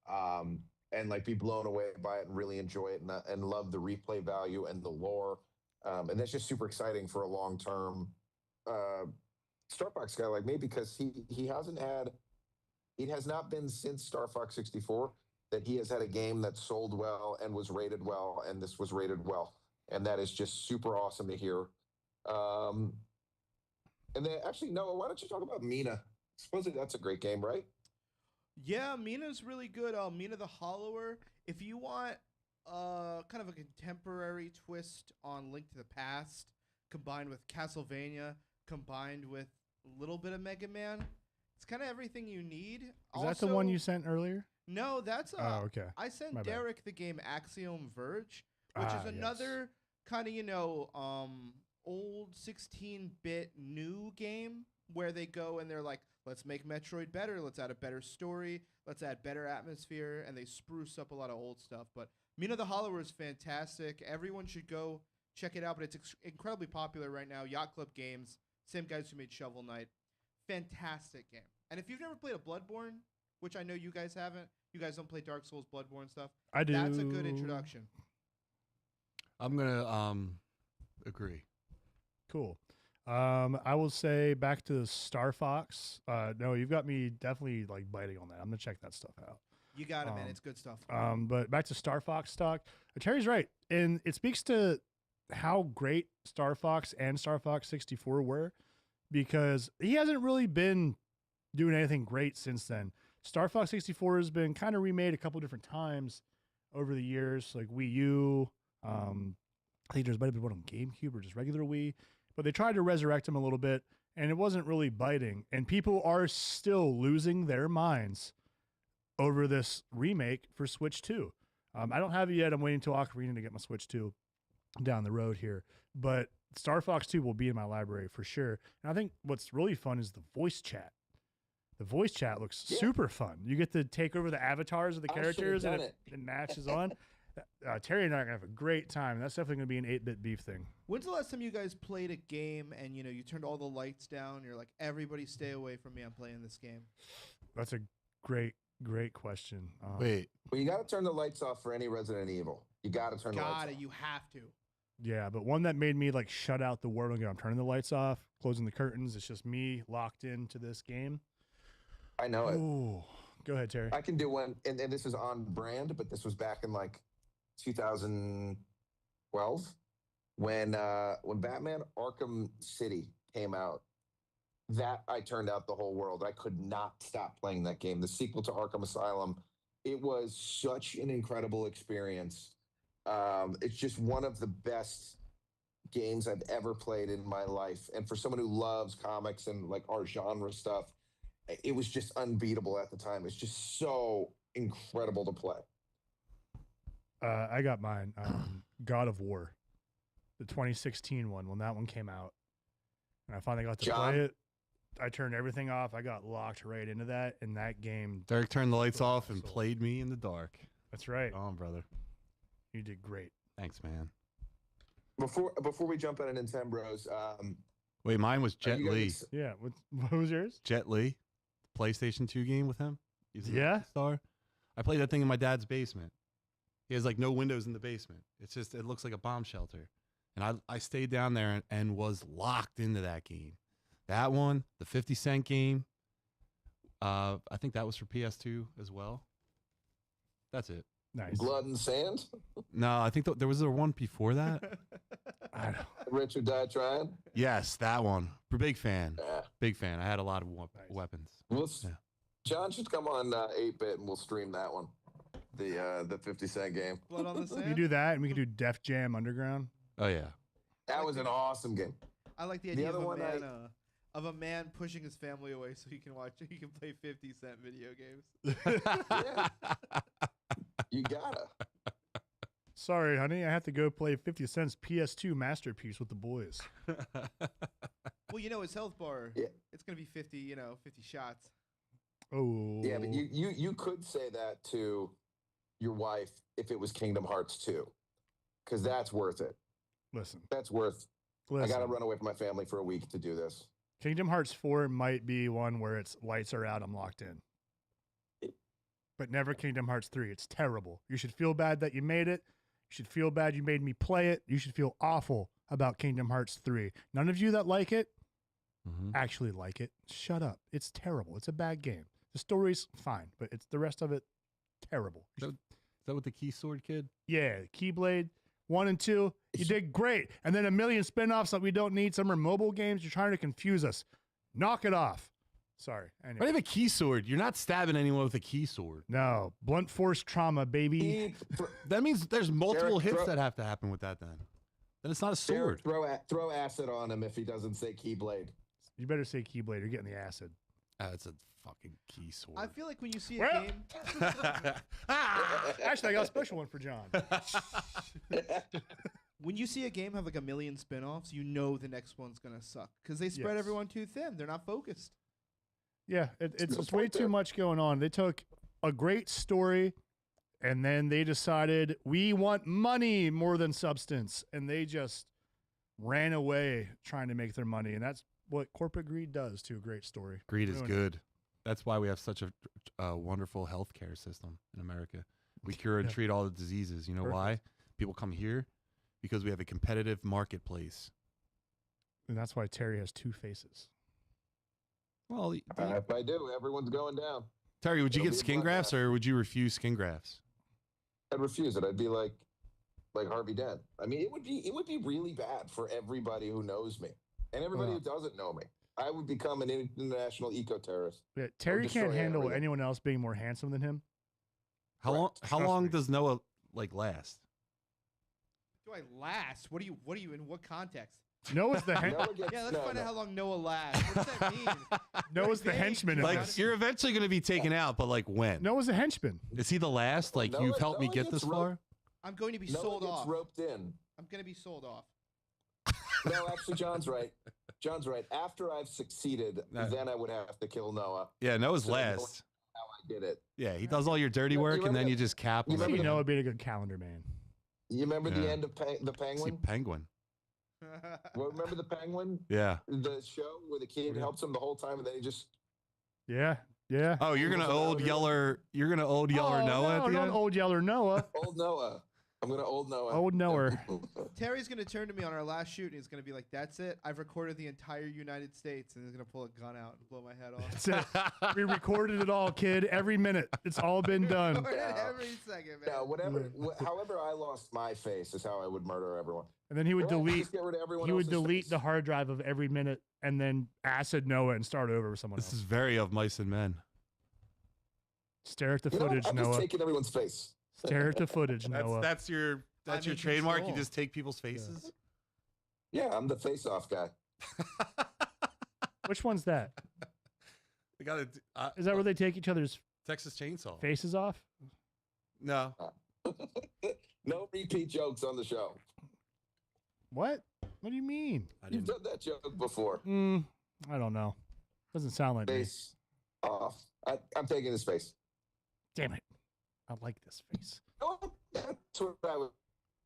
and like be blown away by it and really enjoy it and love the replay value and the lore. And that's just super exciting for a long-term Star Fox guy like me because he hasn't had. It has not been since Star Fox 64 that he has had a game that sold well and was rated well, and this was rated well. and that is just super awesome to hear. And then actually, Noah, why don't you talk about Mina? Supposedly that's a great game, right?
Yeah, Mina's really good. Mina the Hollower. If you want kind of a contemporary twist on Link to the Past, combined with Castlevania, combined with a little bit of Mega Man, it's kind of everything you need.
Is that the one you sent earlier?
No, that's
Oh, okay.
I sent
My bad.
Derek the game Axiom Verge, which is
Yes.
another kind of old 16-bit new game where they go and they're like, let's make Metroid better, let's add a better story, let's add better atmosphere, and they spruce up a lot of old stuff. But Mina the Hollower is fantastic. Everyone should go check it out, but it's incredibly popular right now. Yacht Club Games, same guys who made Shovel Knight. Fantastic game. And if you've never played a Bloodborne, which I know you guys haven't, you guys don't play Dark Souls, Bloodborne stuff,
I do.
that's a good introduction.
I'm gonna agree.
Cool. I will say back to Star Fox. No, you've got me definitely like biting on that. I'm gonna check that stuff out.
You got it, man. It's good stuff.
But back to Star Fox stock. Terry's right, and it speaks to how great Star Fox and Star Fox 64 were, because he hasn't really been doing anything great since then. Star Fox 64 has been kind of remade a couple different times over the years, like Wii U. I think there's might have been one on GameCube or just regular Wii, but they tried to resurrect him a little bit, and it wasn't really biting. And people are still losing their minds over this remake for Switch 2. I don't have it yet. I'm waiting until Ocarina to get my Switch 2 down the road here. But Star Fox 2 will be in my library for sure. And I think what's really fun is the voice chat. The voice chat looks super fun. You get to take over the avatars of the characters, and it matches on. Terry and I are going to have a great time. That's definitely going to be an 8-bit beef thing.
When's the last time you guys played a game and you turned all the lights down? You're like, everybody stay away from me. I'm playing this game.
That's a great question.
Wait,
Well, you got to turn the lights off for any Resident Evil. You got to turn the lights
Got it.
off.
You have to.
Yeah, but one that made me like shut out the world and go, I'm turning the lights off, closing the curtains. It's just me locked into this game.
I know it.
Ooh. Go ahead, Terry.
I can do one, and this is on brand, but this was back in like 2012 when Batman Arkham City came out. That I turned out the whole world. I could not stop playing that game. The sequel to Arkham Asylum, it was such an incredible experience. It's just one of the best games I've ever played in my life. And for someone who loves comics and like our genre stuff, it was just unbeatable at the time. It's just so incredible to play.
I got mine. God of War, the 2016 one. When that one came out, and I finally got to play it, I turned everything off. I got locked right into that, and that game.
Derek turned the lights off and played me in the dark.
That's right.
Oh, brother.
You did great.
Thanks, man.
Before we jump into Nintendo's,
Wait, mine was
are
Jet
you guys
Li.
ex-
Yeah. What was yours?
Jet Li, PlayStation 2 game with him. He's a
Yeah?
star. I played that thing in my dad's basement. He has like no windows in the basement. It looks like a bomb shelter. And I stayed down there and was locked into that game. That one, the 50 Cent game. I think that was for PS2 as well. That's it.
Nice.
Blood and Sand,
No, I think there was a one before that.
I don't,
Richard died trying.
Yes, that one. Big fan.
Yeah.
Big fan. I had a lot of weapons. Yeah.
John should come on 8-bit and we'll stream that one. The 50 Cent game.
Blood on the
you
Sand.
do that, and we can do Def Jam Underground.
Oh, yeah.
That was an awesome game.
I like the
The
idea
other
of
one
of a man pushing his family away so he can play 50 Cent video games.
Yeah. You gotta.
Sorry, honey. I have to go play 50 Cent's PS2 masterpiece with the boys.
Well, his health bar,
Yeah.
it's gonna be 50 shots.
Oh.
Yeah, but you could say that to your wife if it was Kingdom Hearts 2, because that's worth it.
Listen.
That's worth. I
Listen.
gotta run away from my family for a week to do this.
Kingdom Hearts 4 might be one where it's lights are out, I'm locked in. But never Kingdom Hearts 3. It's terrible. You should feel bad that you made it. You should feel bad you made me play it. You should feel awful about Kingdom Hearts 3. None of you that like it actually like it. Shut up. It's terrible. It's a bad game. The story's fine, but it's the rest of it terrible.
Is that with the Key Sword kid?
Yeah, Keyblade. 1 and 2. You did great. And then a million spinoffs that we don't need. Some are mobile games. You're trying to confuse us. Knock it off. Sorry. Anyway.
But I have a key sword. You're not stabbing anyone with a key sword.
No. Blunt force trauma, baby.
That means there's multiple
Derek,
hits that have to happen with that then. Then it's not a sword.
Throw acid on him if he doesn't say Keyblade.
You better say Keyblade. You're getting the acid.
It's a fucking key sword.
I feel like when you see a game,
Actually, I got a special one for John.
when you see a game have like a million spin-offs, you know the next one's gonna suck because they spread
Yes.
everyone too thin. They're not focused.
Yeah, it's
No
just way
point
too
there.
much going on. They took a great story, and then they decided we want money more than substance, and they just ran away trying to make their money, and that's what corporate greed does to a great story.
Greed is
Ruin it.
good. That's why we have such a wonderful healthcare system in America. We cure and
Yeah.
treat all the diseases. You know why? People come here because we have a competitive marketplace.
And that's why Terry has 2 faces.
Well,
If I do, everyone's going down.
Terry, would you
It'll
get
be a
skin grafts
bloodbath.
or would you refuse skin grafts?
I'd refuse it. I'd be like Harvey Dent. I mean, it would be really bad for everybody who knows me and everybody
Yeah.
who doesn't know me. I would become an international eco-terrorist.
Yeah, Terry can't
destroy
handle
everything.
anyone else being more handsome than him.
How long?
Correct.
How
Trust
long
me.
does Noah last?
Do I last? What are you in what context?
Noah's the
Noah gets-
Yeah, let's
no,
find
no.
out how long Noah lasts. What does that mean?
Noah's the
Vague.
henchman in
Like
this.
you're eventually going to be taken out, but like when?
Noah's a henchman.
Is he the last? Like
Noah-
you've helped me
Noah
get
gets
this
roped.
far?
I'm going to be
Noah
sold
gets
off.
roped in.
I'm going to be sold off.
No, actually, John's right. John's right. After I've succeeded,
No.
then I would have to kill Noah.
Yeah, Noah's
So Noah-
last.
How I did it.
Yeah, he does all your dirty
You
work and
remember
then
that-
you just cap
you
him.
I
at
see
the
remember
end.
Noah being a good calendar man.
You remember
Yeah.
the end of the
See,
Penguin?
penguin.
Well, remember the Penguin?
Yeah.
The show where the kid
Yeah.
helps him the whole time and then he just
Yeah, yeah.
Oh, you're gonna
Who's
old
allowed?
yeller. You're gonna old yeller
Oh,
Noah
no,
at the
not
end.
old yeller Noah.
old Noah. I'm gonna old Noah.
Old Noah.
Terry's going to turn to me on our last shoot and he's going to be like, "That's it. I've recorded the entire United States." And he's going to pull a gun out and blow my head off.
That's it. We recorded it all, kid. Every minute. It's all been done.
Record it
Yeah.
every second, man.
Yeah, whatever. However, I lost my face is how I would murder everyone.
And then he would
Well,
delete.
just get rid of everyone
He would
else's
delete
face.
the hard drive of every minute and then acid Noah and start over with someone
This
else.
is very of mice and men.
Stare at the
You know,
footage,
I'm just
Noah.
taking everyone's face.
Stare at the footage,
That's
Noah.
that's your
I'm in
trademark. You
control.
just take people's faces.
Yeah, I'm the face-off guy.
Which one's that?
We got to.
Is that where they take each other's
Texas Chainsaw?
faces off?
No.
No repeat jokes on the show.
What? What do you mean?
I
You've
didn't.
done that joke before.
I don't know. Doesn't sound like me.
Face off. I'm taking his face.
Damn it. I like this face.
No, that's what I would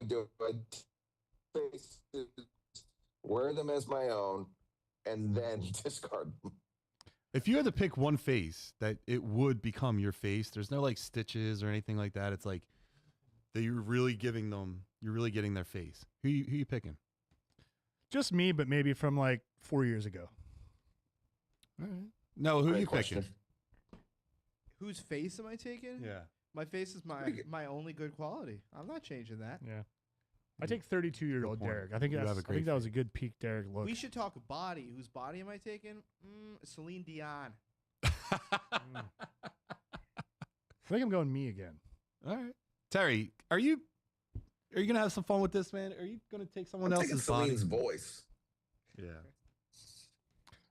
do. I'd face, wear them as my own, and then discard them.
If you had to pick one face that it would become your face, there's no like stitches or anything like that. It's like that you're really giving them. You're really getting their face. Who you picking?
Just me, but maybe from like 4 years ago.
All right. No, who
Great
you
question.
picking?
Whose face am I taking?
Yeah.
My face is my only good quality. I'm not changing that.
Yeah. I take 32-year-old
Good point.
Derek. I think
You have
that's,
a
I
great
think that was a good peak Derek look.
We should talk body. Whose body am I taking? Celine Dion.
I think I'm going me again.
All right. Terry, are you gonna have some fun with this, man? Are you gonna take someone
I'm taking
else's body?
Celine's voice.
Yeah.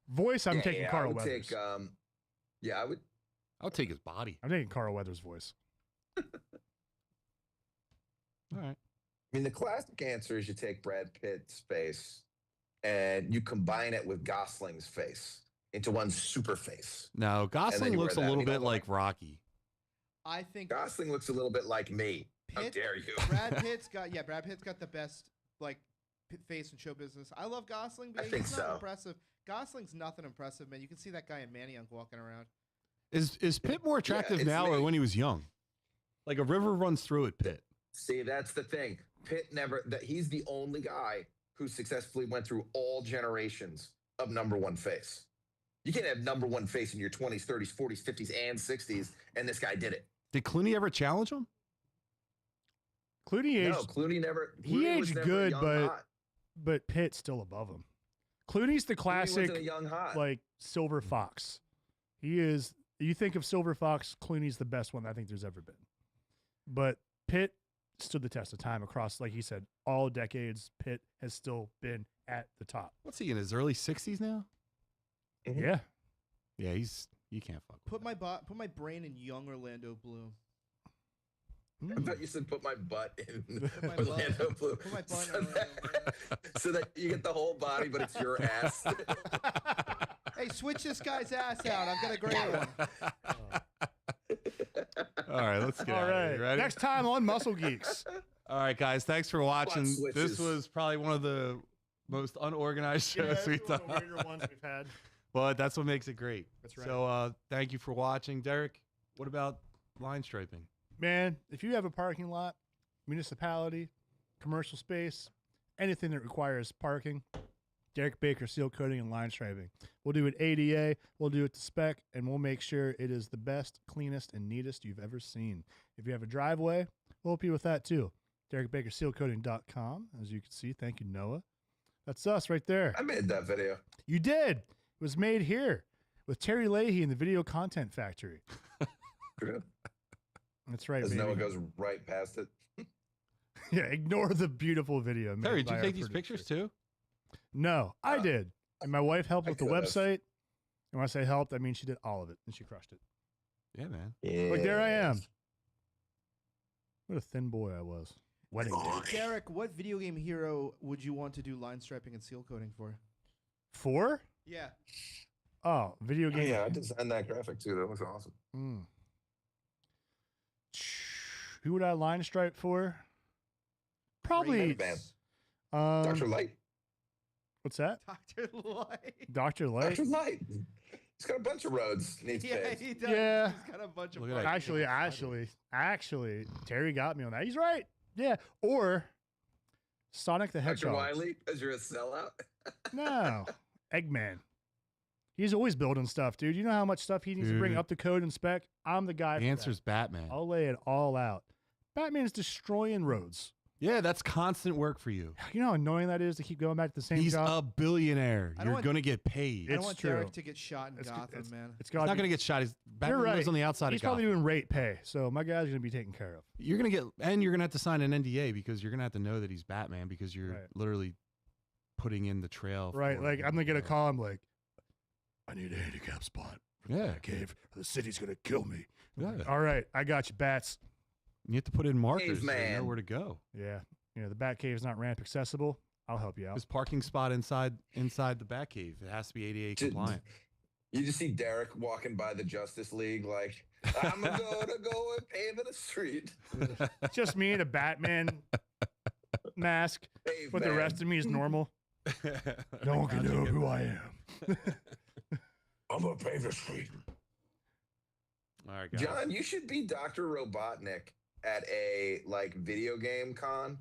Voice, I'm taking
I
Carl
would
Weathers.
take, yeah, I would.
I'll take his body.
I'm taking Carl Weathers' voice.
All right.
I mean, the classic answer is you take Brad Pitt's face and you combine it with Gosling's face into one super face.
No, Gosling
you
looks a
wear that.
little
You know
bit
what?
like Rocky.
I think
Gosling looks a little bit like me. How
Pitt-
dare you?
Brad Pitt's got the best like face in show business. I love Gosling, but
I think
he's not
so.
impressive. Gosling's nothing impressive, man. You can see that guy in Manioc walking around.
Is Pitt more attractive
it's
now or
me.
when he was young? Like a river runs through it, Pitt.
See, that's the thing. Pitt he's the only guy who successfully went through all generations of number one face. You can't have number one face in your 20s, 30s, 40s, 50s, and 60s, and this guy did it.
Did Clooney ever challenge him?
Clooney aged,
No, Clooney never.
he
Clooney was
aged
never
good,
young
but
hot.
but Pitt's still above him. Clooney's the
Clooney
classic,
wasn't a young hot.
like Silver Fox. He is. You think of Silver Fox, Clooney's the best one I think there's ever been. But Pitt stood the test of time across, like he said, all decades. Pitt has still been at the top.
What's he in his early 60s now?
Mhm.
Yeah.
Yeah, you can't fuck with
Put
that.
put my brain in young Orlando Bloom.
I thought you said put my butt in
Put my
Orlando
butt-
Bloom.
put my butt in
so,
Orlando
so that you get the whole body, but it's your ass.
Hey, switch this guy's ass out. I've got a great one.
All right, let's get
All
out of
right.
here. Ready?
Next time on Muscle Geeks.
All right, guys. Thanks for watching. This
switches.
was probably one of the most unorganized shows we've done.
ones we've had.
But that's what makes it great.
That's right.
So thank you for watching. Derek, what about line striping?
Man, if you have a parking lot, municipality, commercial space, anything that requires parking, Derek Baker seal coating and line striping. We'll do it ADA, we'll do it to spec, and we'll make sure it is the best, cleanest, and neatest you've ever seen. If you have a driveway, we'll help you with that too. DerekBakerSealCoating.com. As you can see, thank you, Noah. That's us right there.
I made that video.
You did. It was made here with Terry Leahy in the Video Content Factory. That's right,
As
baby.
Noah goes right past it.
Yeah, ignore the beautiful video. made
Terry,
by
did you
our
take these
producer.
pictures too?
No, I
Uh,
did. And my wife helped
I
with the
could've.
website. And when I say helped, I mean she did all of it and she crushed it.
Yeah, man.
Yeah.
Like, there I am. What a thin boy I was. Wedding day.
Derek, what video game hero would you want to do line striping and seal coating for?
4?
Yeah.
Oh, video
Oh,
game.
yeah, I designed that graphic too. That looks awesome.
Mm. Who would I line stripe for? Probably.
Batman.
Um,
Dr. Light.
what's that?
Dr. Light.
Dr. Light?
Dr. Light. He's got a bunch of roads. Needs
Yeah,
paved.
he does.
Yeah.
He's got a bunch of
Look at that.
Actually, Terry got me on that. He's right. Yeah. Or Sonic the
Dr.
Hedgehog.
Wiley, because you're a sellout.
No. Eggman. He's always building stuff, dude. You know how much stuff he needs to bring
Dude.
up to code and spec? I'm the guy.
The
for
answer's Batman.
that. I'll lay it all out. Batman's destroying roads.
Yeah, that's constant work for you.
You know how annoying that is to keep going back to the same
He's
job?
a billionaire.
I don't
You're
want-
going to get paid.
I don't
It's
want
true.
Derek to get shot in
It's-
Gotham,
it's-
man.
It's
He's not
got
going to get shot. Batman
right.
lives on the outside
He's
of Gotham.
probably doing rate pay, so my guy's going to be taken care of.
You're going to get, and you're going to have to sign an NDA because you're going to have to know that he's Batman because you're
Right.
literally putting in the trail.
Right.
for
Like,
him.
I'm going to get a call. I'm like, I need a handicap spot.
Yeah.
Cave. Or the city's going to kill me.
Yeah.
All right. I got you, bats.
You have to put in markers so you know
Caveman.
where to go.
Yeah. You know, the bat cave is not ramp accessible. I'll help you out.
His parking spot inside the Batcave. It has to be ADA
Did-
compliant.
You just see Derek walking by the Justice League like, I'm going to go and pave in a street.
Just me in a Batman mask,
Pave,
but the
man.
rest of me is normal. No one can know who I am.
I'm going to pave the street.
All right, guys.
John, you should be Dr. Robotnik at a like video game con,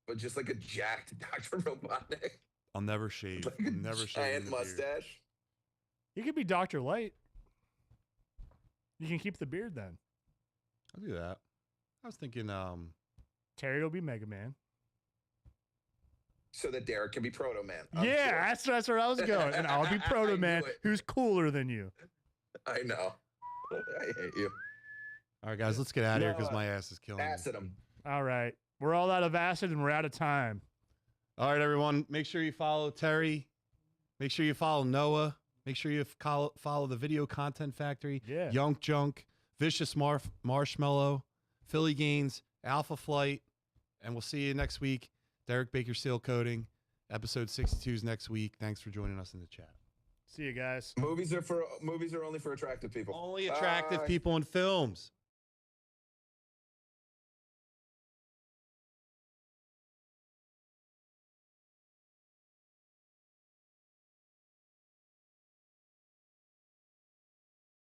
but just like a jacked Dr. Robotnik.
I'll never shave.
Like a
I'll never shave.
giant
the beard.
mustache.
You could be Dr. Light. You can keep the beard then.
I'll do that. I was thinking,
Terry will be Mega Man.
So that Derek can be Proto Man. I'm
Yeah,
sure.
that's where I was going. And I'll be
I
Proto
knew
Man,
it.
who's cooler than you.
I know. I hate you.
all right, guys, let's get out of here because
No,
my ass is killing me.
Acid him.
All right. We're all out of acid and we're out of time.
All right, everyone. Make sure you follow Terry. Make sure you follow Noah. Make sure you follow the Video Content Factory.
Yeah.
Yunk Junk, Vicious Marshmallow, Philly Gaines, Alpha Flight, and we'll see you next week. Derek Baker Seal Coating, episode 62 is next week. Thanks for joining us in the chat.
See you guys.
Movies are only for attractive people.
Only attractive
Bye.
people in films.